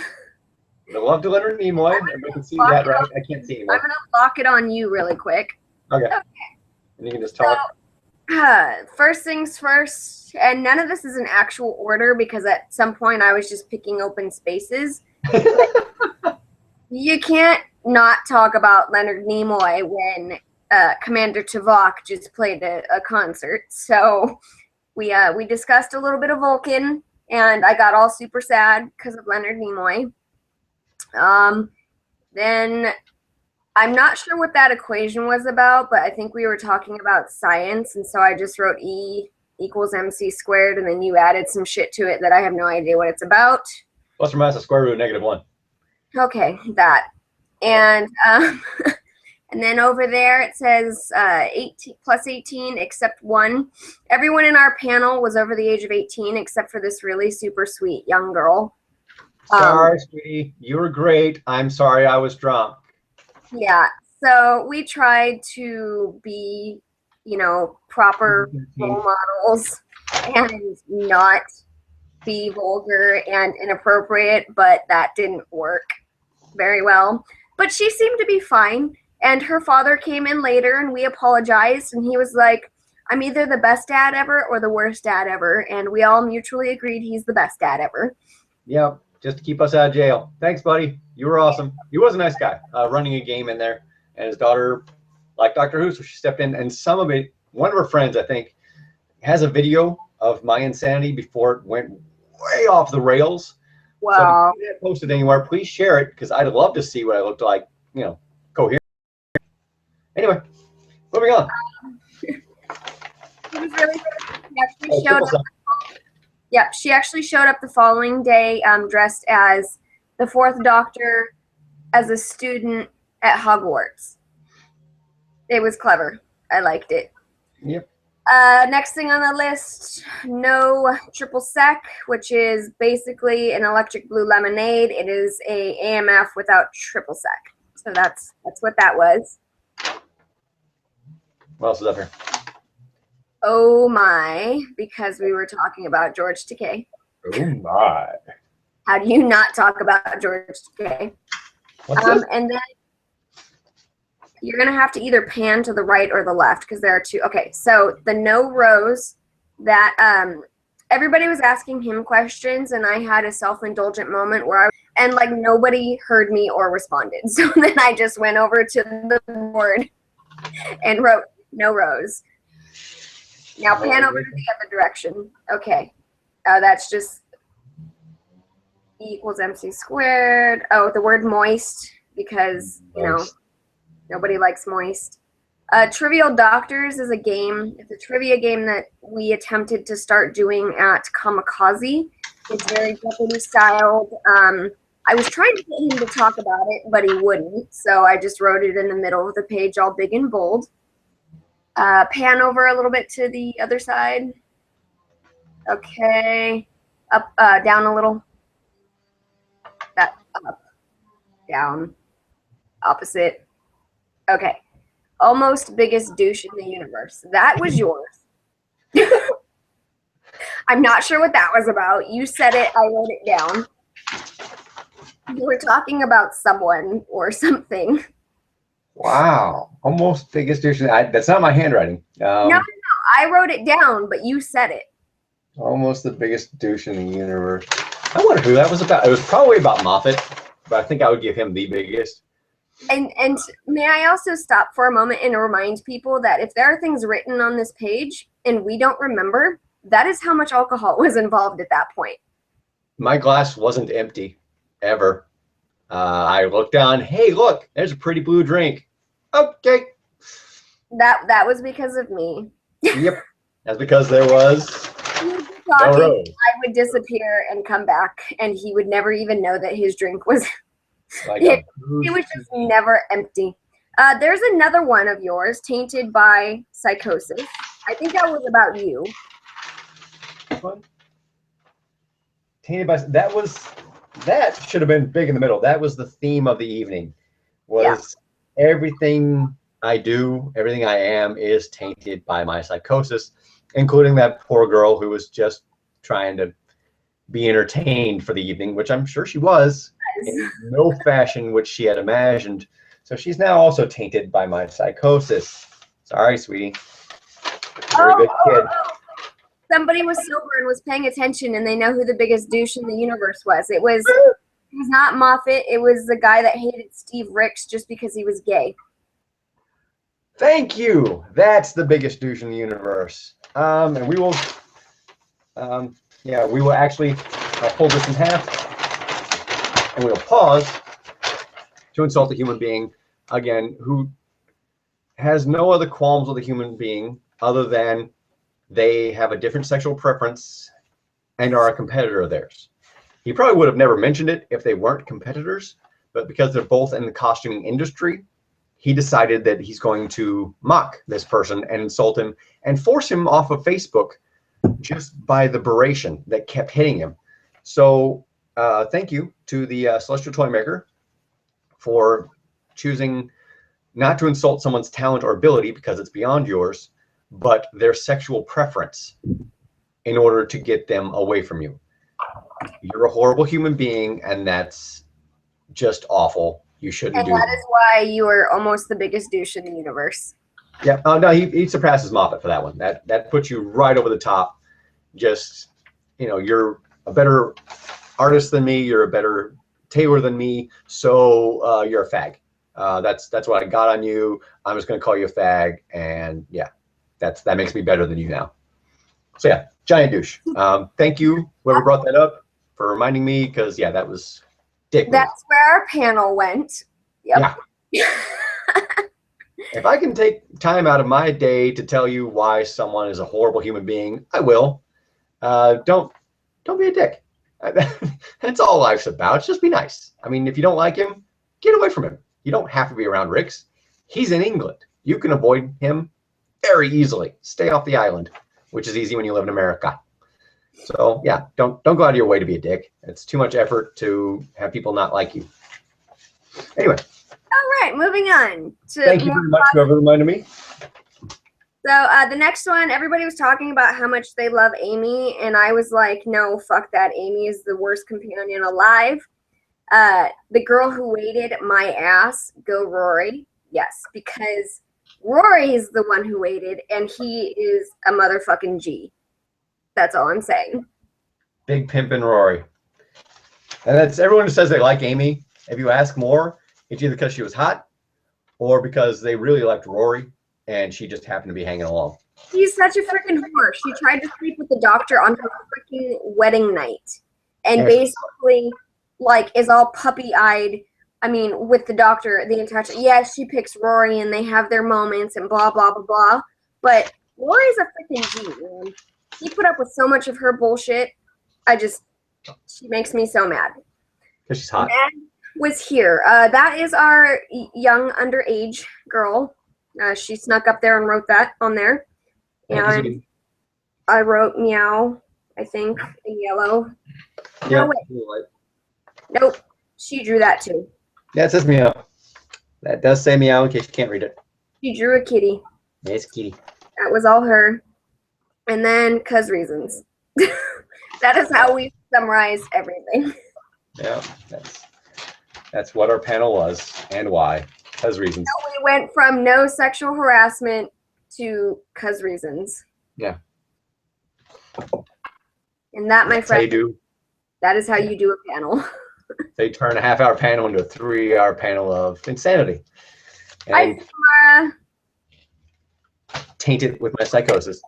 The love to Leonard Nimoy. Everybody can see that, right? I can't see anymore. I'm gonna lock it on you really quick. Okay. And you can just talk. First things first, and none of this is in actual order because at some point I was just picking open spaces. You can't not talk about Leonard Nimoy when Commander Tuvok just played a concert. So we discussed a little bit of Vulcan, and I got all super sad because of Leonard Nimoy. Then I'm not sure what that equation was about, but I think we were talking about science, and so I just wrote E equals MC squared, and then you added some shit to it that I have no idea what it's about. Plus or minus the square root of -1. Okay, that. And and then over there it says 18 plus 18 except one. Everyone in our panel was over the age of 18 except for this really super sweet young girl. Sorry, sweetie. You were great. I'm sorry I was drunk. Yeah, so we tried to be, proper role models and not be vulgar and inappropriate, but that didn't work very well. But she seemed to be fine, and her father came in later, and we apologized, and he was like, "I'm either the best dad ever or the worst dad ever," and we all mutually agreed he's the best dad ever. Yep, just to keep us out of jail. Thanks, buddy. You were awesome. He was a nice guy, running a game in there, and his daughter liked Doctor Who, so she stepped in, and some of it, one of her friends, I think, has a video of my insanity before it went way off the rails. Wow. So if you can't post it anywhere, please share it, because I'd love to see what I looked like, coherent. Anyway, moving on. It was really good. She showed up. Yeah, she actually showed up the following day dressed as the Fourth Doctor as a student at Hogwarts. It was clever. I liked it. Yep. Next thing on the list, no triple sec, which is basically an electric blue lemonade. It is a AMF without triple sec. So that's what that was. What else is up here? Oh my, because we were talking about George Takei. Oh my. How do you not talk about George Takei? What's this? And then you're going to have to either pan to the right or the left because there are two. Okay, so the no rose that everybody was asking him questions, and I had a self-indulgent moment where nobody heard me or responded. So then I just went over to the board and wrote no rose. Now pan over to the other direction. Okay. That's just E equals MC squared. Oh, the word moist, because, nobody likes moist. Trivial Doctors is a game. It's a trivia game that we attempted to start doing at Kamikaze. It's very Japanese styled. I was trying to get him to talk about it, but he wouldn't. So I just wrote it in the middle of the page, all big and bold. Pan over a little bit to the other side. Okay. Up, down a little. That up, down, opposite. Okay. Almost biggest douche in the universe. That was yours. I'm not sure what that was about. You said it. I wrote it down. You were talking about someone or something. Wow. Almost biggest douche. That's not my handwriting. No. I wrote it down, but you said it. Almost the biggest douche in the universe. I wonder who that was about. It was probably about Moffat, but I think I would give him the biggest. And may I also stop for a moment and remind people that if there are things written on this page and we don't remember, that is how much alcohol was involved at that point. My glass wasn't empty, ever. I looked down, hey, look, there's a pretty blue drink. Okay. That was because of me. Yep. That's because there was talking, I would disappear and come back, and he would never even know that his drink was like it was just never empty. There's another one of yours, Tainted by Psychosis. I think that was about you. Tainted by that should have been big in the middle. That was the theme of the evening. Was everything I do, everything I am is tainted by my psychosis, including that poor girl who was just trying to be entertained for the evening, which I'm sure she was, in no fashion which she had imagined. So she's now also tainted by my psychosis. Sorry, sweetie. You're a good kid. Somebody was sober and was paying attention, and they know who the biggest douche in the universe was. It was not Moffat. It was the guy that hated Steve Ricks just because he was gay. Thank you. That's the biggest douche in the universe. And we will, we will actually fold this in half, and we'll pause to insult a human being, again, who has no other qualms with a human being other than they have a different sexual preference and are a competitor of theirs. He probably would have never mentioned it if they weren't competitors, but because they're both in the costuming industry, he decided that he's going to mock this person and insult him and force him off of Facebook just by the beration that kept hitting him. So thank you to the Celestial Toymaker for choosing not to insult someone's talent or ability because it's beyond yours, but their sexual preference in order to get them away from you. You're a horrible human being, and that's just awful. You shouldn't do that. And that is why you are almost the biggest douche in the universe. Yeah. Oh no, he surpasses Moffat for that one. That puts you right over the top. Just, you're a better artist than me. You're a better tailor than me. So you're a fag. That's what I got on you. I'm just gonna call you a fag, and yeah, that makes me better than you now. So yeah, giant douche. Thank you, whoever brought that up, for reminding me, because yeah, that was dick. That's where our panel went. Yep. Yeah. If I can take time out of my day to tell you why someone is a horrible human being, I will. Don't be a dick. That's all life's about. Just be nice. I mean, if you don't like him, get away from him. You don't have to be around Ricks. He's in England. You can avoid him very easily. Stay off the island, which is easy when you live in America. So yeah, don't go out of your way to be a dick. It's too much effort to have people not like you. Anyway. All right, moving on. Thank you very much, whoever reminded me. So the next one, everybody was talking about how much they love Amy, and I was like, no, fuck that. Amy is the worst companion alive. The girl who waited my ass, go Rory. Yes, because Rory is the one who waited, and he is a motherfucking G. That's all I'm saying. Big pimpin' Rory. And that's everyone who says they like Amy. If you ask more, it's either because she was hot or because they really liked Rory and she just happened to be hanging along. He's such a freaking whore. She tried to sleep with the doctor on her freaking wedding night and basically like is all puppy-eyed I mean, with the doctor, the entire time. Yes, she picks Rory and they have their moments and blah, blah, blah, blah. But Rory's a freaking G, man. He put up with so much of her bullshit. She makes me so mad. Because she's hot. Mad was here. That is our young underage girl. She snuck up there and wrote that on there. And I wrote meow, I think, in yellow. Yeah. No, wait. Nope. She drew that too. Yeah, it says meow. That does say meow in case you can't read it. She drew a kitty. Yeah, it's a kitty. That was all her. And then, 'cause reasons. That is how we summarize everything. Yeah, that's what our panel was and why. 'Cause reasons. So we went from no sexual harassment to 'cause reasons. Yeah. And that, my friend, that is how you do a panel. They turn a half-hour panel into a 3-hour panel of insanity. And tainted with my psychosis.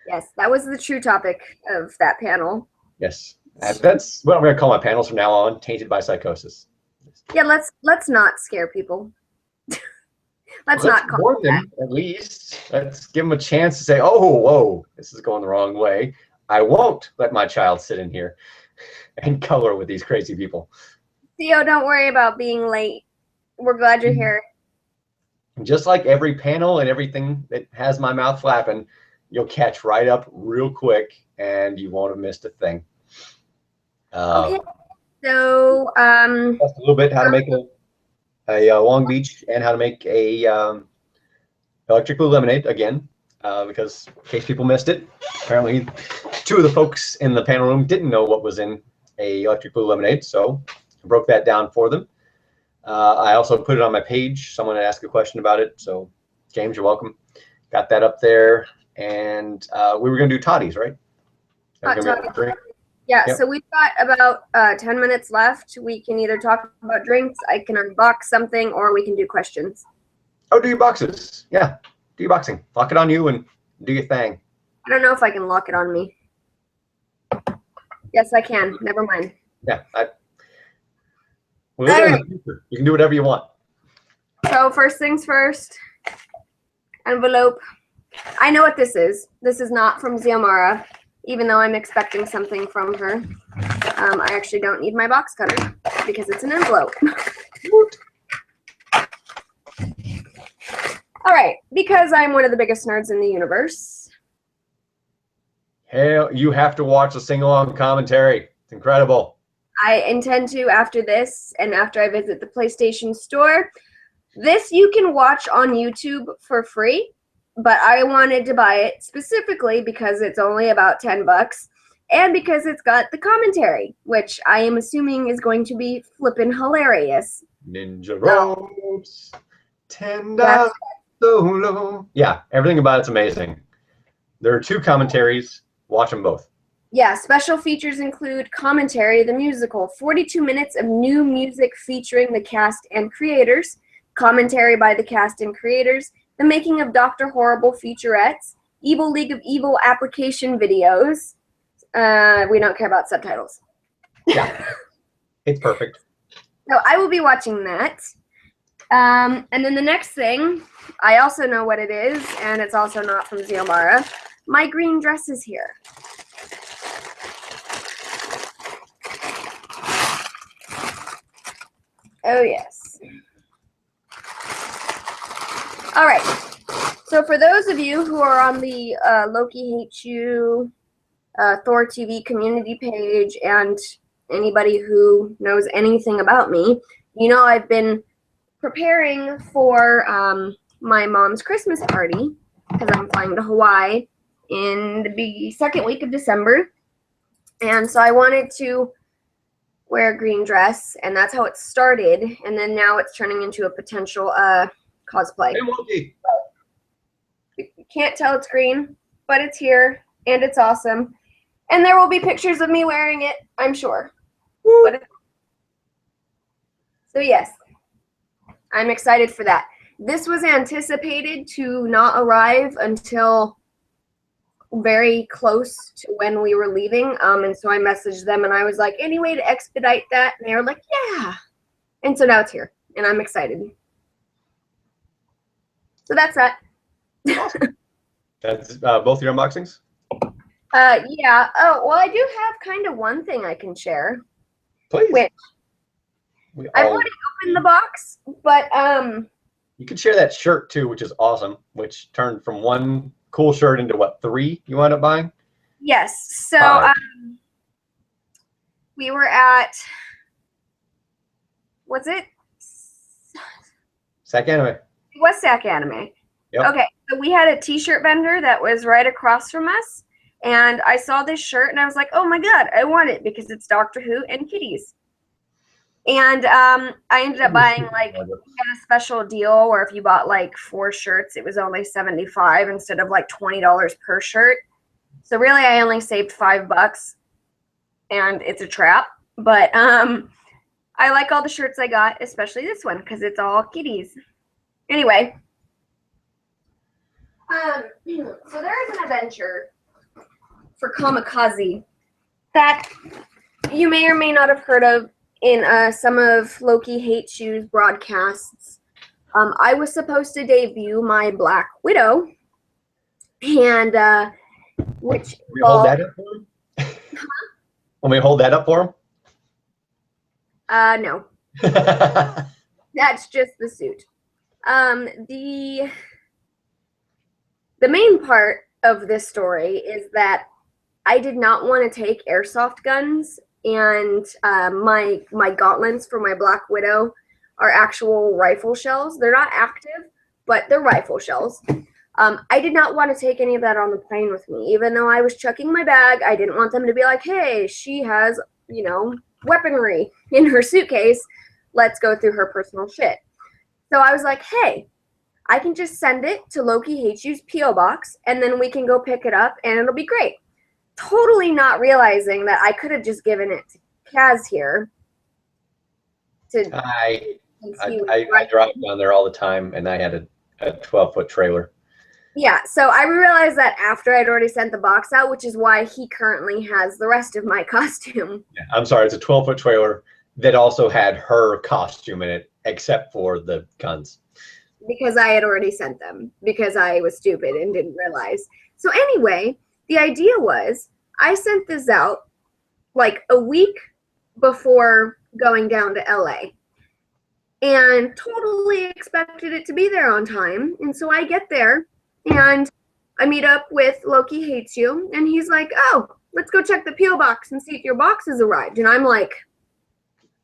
Yes, that was the true topic of that panel. Yes, that's what I'm going to call my panels from now on, tainted by psychosis. Yeah, let's not scare people. let's not warn them, at least. Let's give them a chance to say, oh, whoa, this is going the wrong way. I won't let my child sit in here and color with these crazy people. Theo, don't worry about being late. We're glad you're here. Just like every panel and everything that has my mouth flapping, you'll catch right up real quick and you won't have missed a thing. Okay. So, a little bit how to make a Long Beach and how to make a electric blue lemonade again, because in case people missed it, apparently 2 of the folks in the panel room didn't know what was in a electric blue lemonade, so I broke that down for them. I also put it on my page. Someone had asked a question about it, so James, you're welcome. Got that up there, and we were going to do toddies, right? Yeah, yep. So we've got about 10 minutes left. We can either talk about drinks, I can unbox something, or we can do questions. Oh, do your boxes. Yeah, do your boxing. Lock it on you and do your thing. I don't know if I can lock it on me. Yes, I can. Never mind. Yeah. Well, in the future. You can do whatever you want. So first things first, envelope. I know what this is. This is not from Xiomara, even though I'm expecting something from her. I actually don't need my box cutter because it's an envelope. All right, because I'm one of the biggest nerds in the universe. Hell, you have to watch the sing-along commentary. It's incredible. I intend to after this and after I visit the PlayStation Store. This you can watch on YouTube for free, but I wanted to buy it specifically because it's only about $10 and because it's got the commentary, which I am assuming is going to be flippin' hilarious. Ninja ropes, $10 solo. Yeah, everything about it's amazing. There are 2 commentaries. Watch them both. Yeah, special features include commentary, the musical, 42 minutes of new music featuring the cast and creators, commentary by the cast and creators, the making of Dr. Horrible featurettes, Evil League of Evil application videos. We don't care about subtitles. Yeah, it's perfect. So I will be watching that. And then the next thing, I also know what it is, and it's also not from Xiomara. My green dress is here. Oh, yes. All right. So for those of you who are on the Loki Hates You Thor TV community page and anybody who knows anything about me, you know I've been preparing for my mom's Christmas party because I'm flying to Hawaii in the second week of December. And so I wanted to wear a green dress, and that's how it started. And then now it's turning into a potential cosplay. You can't tell it's green, but it's here, and it's awesome. And there will be pictures of me wearing it, I'm sure. So yes, I'm excited for that. This was anticipated to not arrive until very close to when we were leaving, and so I messaged them and I was like, any way to expedite that? And they were like, yeah. And so now it's here, and I'm excited. So that's that. Awesome. That's both your unboxings? Yeah. Oh, well, I do have kind of one thing I can share. Please. Which I've already opened the box, but you can share that shirt too, which is awesome, which turned from one cool shirt into what, 3 you wound up buying? Yes. So we were at, was it? Sac Anime. It was Sac Anime. Yep. Okay, so we had a t-shirt vendor that was right across from us, and I saw this shirt and I was like, oh my god, I want it because it's Doctor Who and kitties. And I ended up buying, like, we had a special deal where if you bought like 4 shirts, it was only $75 instead of like $20 per shirt. So really I only saved $5, and it's a trap. But I like all the shirts I got, especially this one because it's all kitties. Anyway, so there is an adventure for Kamikaze that you may or may not have heard of in some of Loki Hates You's broadcasts. I was supposed to debut my Black Widow, and which we hold that up for him? Want me to hold that up for him? No. That's just the suit. The main part of this story is that I did not want to take airsoft guns, and my gauntlets for my Black Widow are actual rifle shells. They're not active, but they're rifle shells. I did not want to take any of that on the plane with me. Even though I was checking my bag, I didn't want them to be like, hey, she has, you know, weaponry in her suitcase. Let's go through her personal shit. So I was like, hey, I can just send it to Loki Hates You's P.O. Box, and then we can go pick it up, and it'll be great. Totally not realizing that I could have just given it to Kaz here. I drive down there all the time, and I had a 12-foot trailer. Yeah, so I realized that after I'd already sent the box out, which is why he currently has the rest of my costume. Yeah, I'm sorry, it's a 12-foot trailer that also had her costume in it, except for the guns. Because I had already sent them, because I was stupid and didn't realize. So anyway, the idea was I sent this out like a week before going down to LA, and totally expected it to be there on time. And so I get there and I meet up with Loki Hates You, and he's like, oh, let's go check the P.O. box and see if your box has arrived. And I'm like,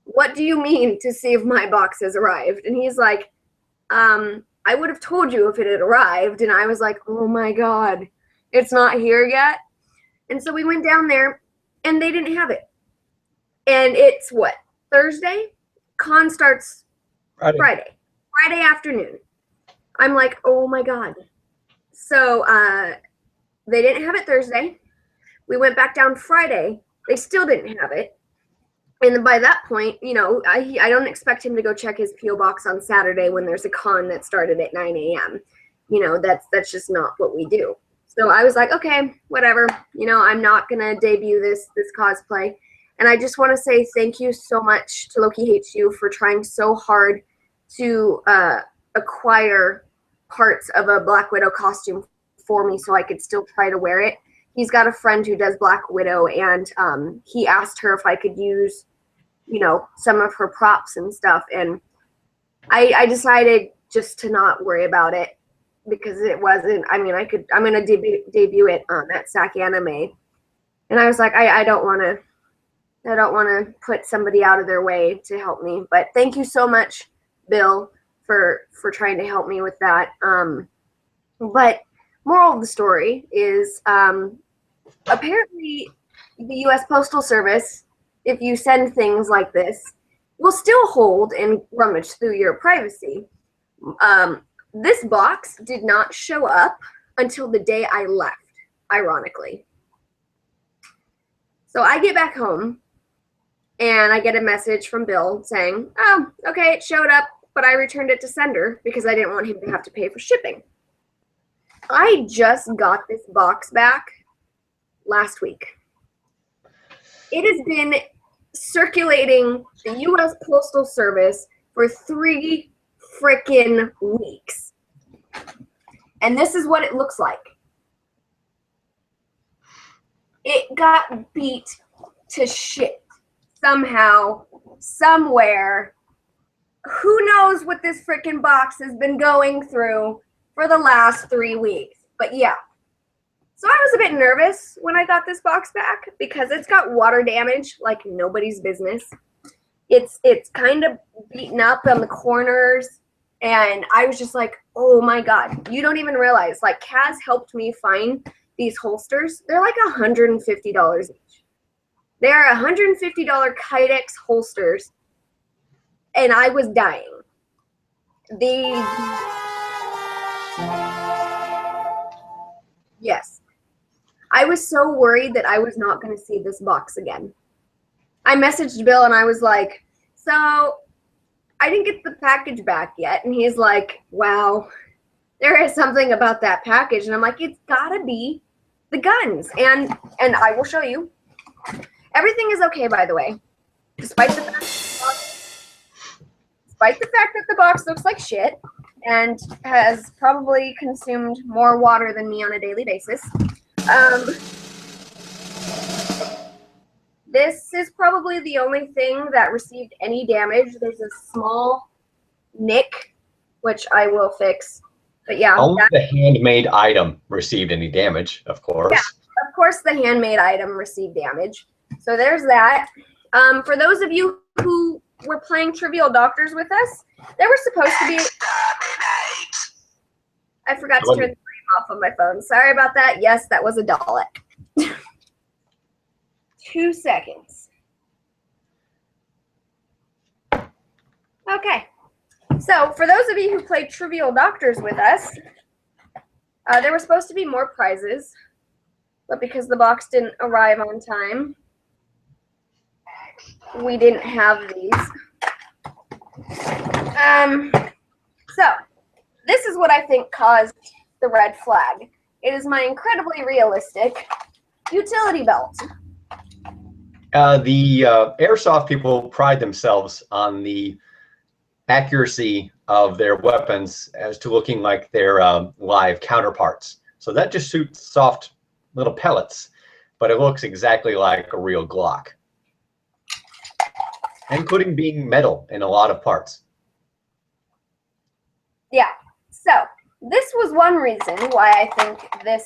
what do you mean to see if my box has arrived? And he's like, I would have told you if it had arrived. And I was like, oh my god, it's not here yet. And so we went down there and they didn't have it. And it's what, Thursday? Con starts Friday afternoon. I'm like, oh my god. So they didn't have it Thursday. We went back down Friday. They still didn't have it. And by that point, you know, I don't expect him to go check his P.O. box on Saturday when there's a con that started at 9 a.m. You know, that's just not what we do. So I was like, okay, whatever. You know, I'm not going to debut this cosplay. And I just want to say thank you so much to Loki Hates You for trying so hard to acquire parts of a Black Widow costume for me so I could still try to wear it. He's got a friend who does Black Widow, and he asked her if I could use, you know, some of her props and stuff. And I decided just to not worry about it because it wasn't, I mean, I'm going to debut it at Sac Anime. And I was like, I don't want to put somebody out of their way to help me. But thank you so much, Bill, for trying to help me with that. But moral of the story is apparently the U.S. Postal Service, if you send things like this, will still hold and rummage through your privacy. This box did not show up until the day I left, ironically. So I get back home and I get a message from Bill saying, oh, okay, it showed up, but I returned it to sender because I didn't want him to have to pay for shipping. I just got this box back last week. It has been circulating the U.S. Postal Service for 3 freaking weeks. And this is what it looks like. It got beat to shit somehow, somewhere. Who knows what this freaking box has been going through for the last 3 weeks. But yeah. So I was a bit nervous when I got this box back because it's got water damage like nobody's business. It's kind of beaten up on the corners, and I was just like, oh my god, you don't even realize. Like, Kaz helped me find these holsters. They're like $150 each. They are $150 Kydex holsters, and I was dying. Yes. I was so worried that I was not going to see this box again. I messaged Bill and I was like, so I didn't get the package back yet. And he's like, wow, there is something about that package. And I'm like, it's got to be the guns. And I will show you. Everything is okay, by the way. Despite the fact that the box looks like shit and has probably consumed more water than me on a daily basis. This is probably the only thing that received any damage. There's a small nick, which I will fix. But yeah. Only the handmade item received any damage, of course. Yeah, of course the handmade item received damage. So there's that. For those of you who were playing Trivial Doctors with us, there were supposed to be... I forgot to turn the off on my phone. Sorry about that. Yes, that was a Dalek. 2 seconds. Okay. So, for those of you who played Trivial Doctors with us, there were supposed to be more prizes, but because the box didn't arrive on time, we didn't have these. So, this is what I think caused the red flag. It is my incredibly realistic utility belt. The airsoft people pride themselves on the accuracy of their weapons as to looking like their live counterparts. So that just shoots soft little pellets, but it looks exactly like a real Glock, including being metal in a lot of parts. Yeah. So this was one reason why I think this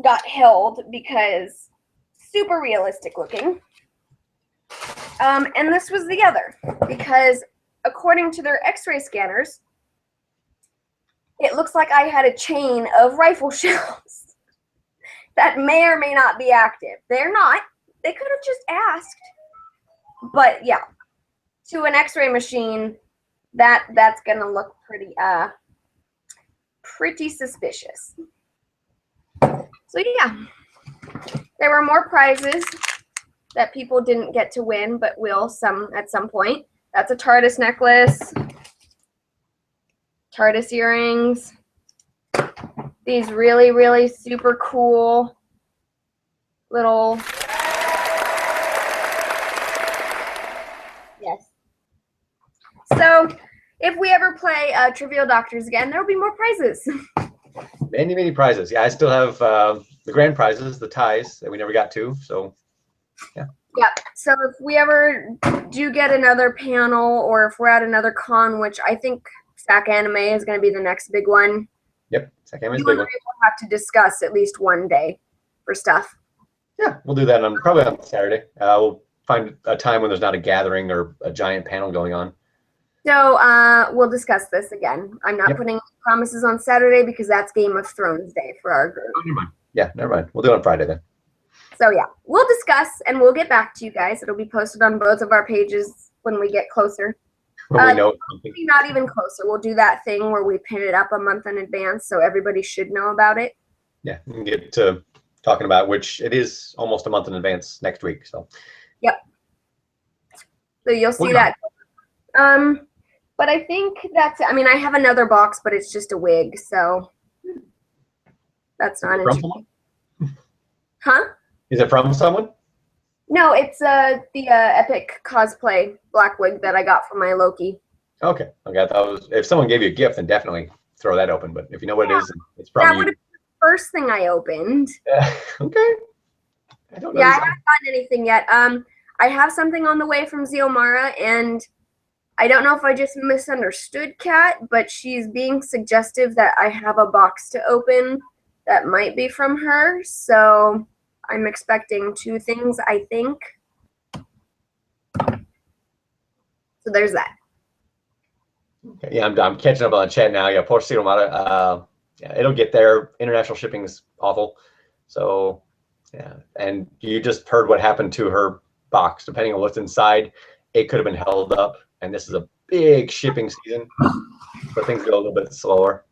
got held, because super realistic looking. And this was the other, because according to their x-ray scanners, it looks like I had a chain of rifle shells that may or may not be active. They're not. They could have just asked. But yeah, to an x-ray machine, that's gonna look pretty suspicious. So yeah, there were more prizes that people didn't get to win, but will at some point. That's a TARDIS necklace, TARDIS earrings, these really, really super cool little, yes. So if we ever play Trivial Doctors again, there will be more prizes. Many, many prizes. Yeah, I still have the grand prizes, the ties that we never got to. So, yeah. Yeah. So if we ever do get another panel, or if we're at another con, which I think SAC Anime is going to be the next big one. Yep, SAC Anime is You big and one. I will have to discuss at least one day for stuff. Yeah, we'll do that probably on Saturday. We'll find a time when there's not a gathering or a giant panel going on. So we'll discuss this again. I'm not putting promises on Saturday because that's Game of Thrones Day for our group. Oh, never mind. Yeah, never mind. We'll do it on Friday then. So yeah, we'll discuss and we'll get back to you guys. It'll be posted on both of our pages when we get closer. When we know something. Not even closer. We'll do that thing where we pin it up a month in advance, so everybody should know about it. Yeah, we can get to talking about, which it is almost a month in advance next week. So. Yep. So you'll see that. But I think that's it. I mean, I have another box, but it's just a wig, so that's not interesting. Huh? Is it from someone? No, it's the epic cosplay black wig that I got from my Loki. Okay. Okay. I thought it was, if someone gave you a gift, then definitely throw that open. But if you know what it is, it's from That you. would have been the first thing I opened. Okay. I don't know. Yeah, I haven't gotten anything yet. I have something on the way from Ziomara, and I don't know if I just misunderstood Kat, but she's being suggestive that I have a box to open that might be from her. So I'm expecting 2 things, I think. So there's that. Okay. Yeah, I'm catching up on the chat now. Yeah, poor Citomata. Yeah, it'll get there. International shipping is awful. So, yeah. And you just heard what happened to her box. Depending on what's inside, it could have been held up. And this is a big shipping season, so things go a little bit slower.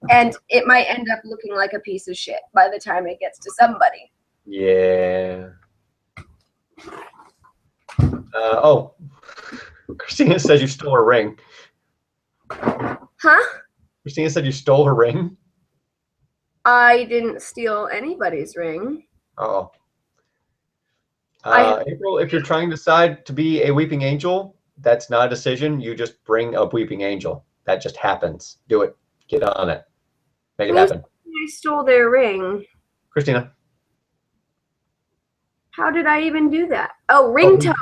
And it might end up looking like a piece of shit by the time it gets to somebody. Yeah. Oh, Christina says you stole her ring. Huh? Christina said you stole her ring. I didn't steal anybody's ring. Oh. April, if you're trying to decide to be a weeping angel, that's not a decision. You just bring a weeping angel. That just happens. Do it. Get on it. Make it happen. I stole their ring. Christina. How did I even do that? Oh, ringtone.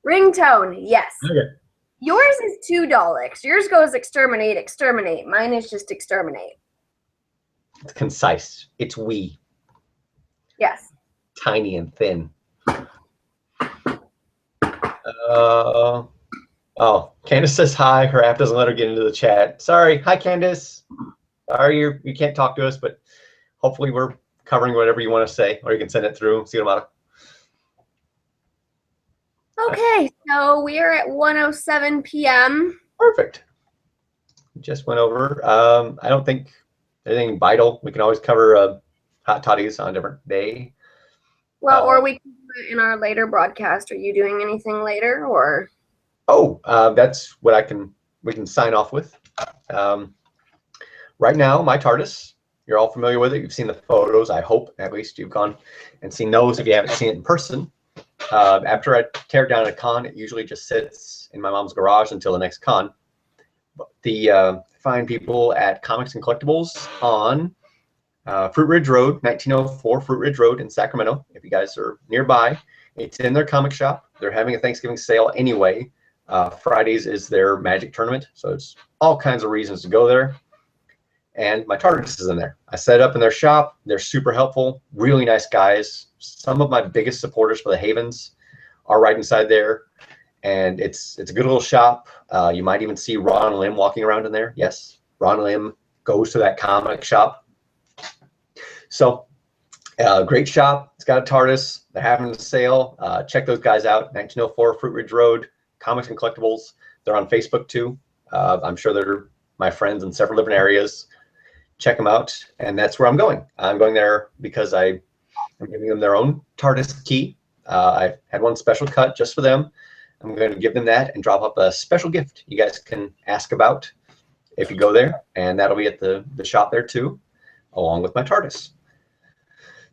Ringtone, yes. Okay. Yours is $2. Yours goes exterminate, exterminate. Mine is just exterminate. It's concise. It's wee. Yes. Tiny and thin. Oh, Candace says hi. Her app doesn't let her get into the chat. Sorry. Hi, Candace. Sorry you can't talk to us, but hopefully we're covering whatever you want to say, or you can send it through. See you tomorrow. Okay, so we are at 1:07 p.m. Perfect. Just went over. I don't think anything vital. We can always cover hot toddies on a different day. Well, or we can do it in our later broadcast. Are you doing anything later, or? Oh, that's what we can sign off with. Right now, my TARDIS, you're all familiar with it. You've seen the photos, I hope, at least you've gone and seen those if you haven't seen it in person. After I tear it down at a con, it usually just sits in my mom's garage until the next con. The fine people at Comics and Collectibles on Fruit Ridge Road, 1904 Fruit Ridge Road in Sacramento. If you guys are nearby, it's in their comic shop. They're having a Thanksgiving sale anyway. Fridays is their magic tournament, so it's all kinds of reasons to go there. And my TARDIS is in there. I set it up in their shop. They're super helpful, really nice guys. Some of my biggest supporters for the Havens are right inside there. And it's a good little shop. You might even see Ron Lim walking around in there. Yes, Ron Lim goes to that comic shop. So great shop. It's got a TARDIS. They're having a sale. Check those guys out. 1904 Fruit Ridge Road, Comics and Collectibles. They're on Facebook too. I'm sure they're my friends in several different areas. Check them out. And that's where I'm going. I'm going there because I'm giving them their own TARDIS key. I had one special cut just for them. I'm going to give them that and drop up a special gift you guys can ask about if you go there. And that'll be at the shop there too, along with my TARDIS.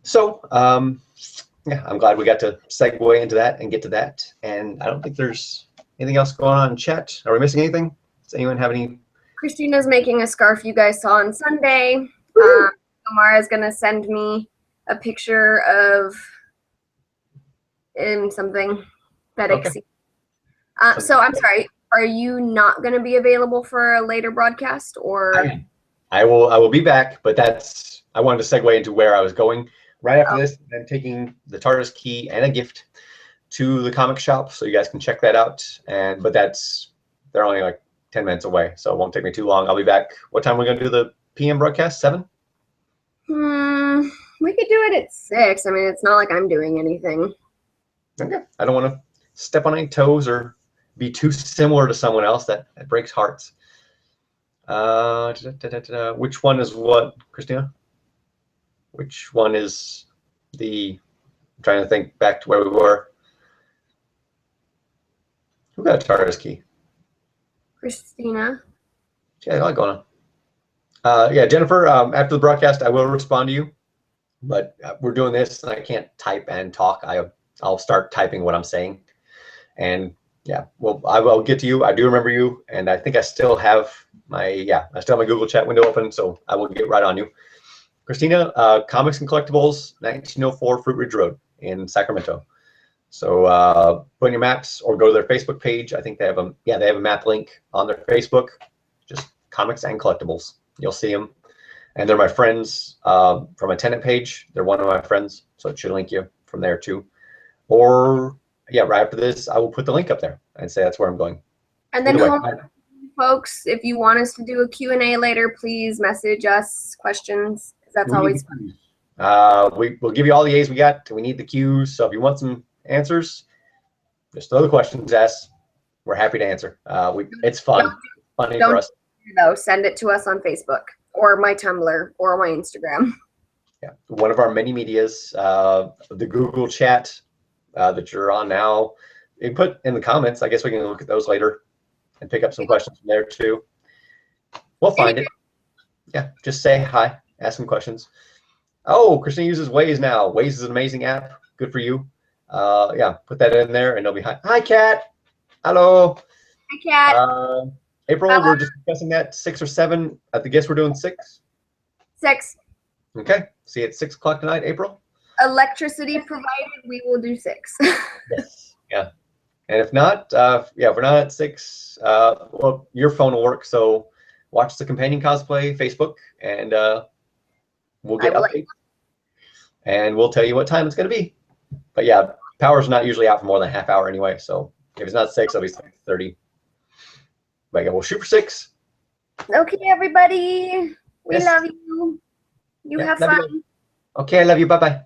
So, yeah, I'm glad we got to segue into that and get to that. And I don't think there's anything else going on in chat. Are we missing anything? Does anyone have any? Christina's making a scarf you guys saw on Sunday. Amara's going to send me a picture of something that Okay. So I'm sorry, are you not going to be available for a later broadcast, or? I will be back, but I wanted to segue into where I was going. Right after this, I'm taking the TARDIS key and a gift to the comic shop, so you guys can check that out. But they're only like 10 minutes away, so it won't take me too long. I'll be back. What time are we going to do the PM broadcast? 7? We could do it at 6. I mean, it's not like I'm doing anything. Okay. I don't want to step on any toes or be too similar to someone else. That breaks hearts. Which one is what, Christina? Which one is I'm trying to think back to where we were. Who got a TARDIS key? Christina. Yeah, I like going on. Yeah, Jennifer, after the broadcast, I will respond to you. But we're doing this, and I can't type and talk. I I'll start typing what I'm saying. And yeah, well, I will get to you. I do remember you, and I think I still have my Google Chat window open, so I will get right on you. Christina, Comics and Collectibles, 1904 Fruit Ridge Road in Sacramento. So put in your maps or go to their Facebook page. I think they have a map link on their Facebook. Just Comics and Collectibles. You'll see them. And they're my friends from a tenant page. They're one of my friends, so it should link you from there too. Or yeah, right after this, I will put the link up there and say that's where I'm going. And then folks, if you want us to do a Q&A later, please message us questions. That's always fun. We'll give you all the A's we got. We need the Q's. So if you want some answers, just throw the questions at us. We're happy to answer. It's fun. Funny for us. Though, send it to us on Facebook or my Tumblr or my Instagram. Yeah, one of our many medias, the Google Chat that you're on now. You can put in the comments. I guess we can look at those later and pick up some questions from there too. We'll find it. Yeah, just say hi, ask some questions. Oh, Christina uses Waze now. Waze is an amazing app. Good for you. Yeah, put that in there and they'll be hi. Hi, Kat. Hello. Hi, Kat. April, we're just discussing that 6 or 7. I guess we're doing 6. 6. Okay. See you at 6 o'clock tonight, April. Electricity provided, we will do 6. Yes. Yeah. And if not, if we're not at 6, well, your phone will work. So watch the Companion Cosplay Facebook, and we'll get updates. And we'll tell you what time it's going to be. But yeah, power's not usually out for more than a half hour anyway. So if it's not 6, it'll be 6:30. But yeah, we'll shoot for 6. Okay, everybody. We love you. You have fun. Okay, I love you. Bye-bye.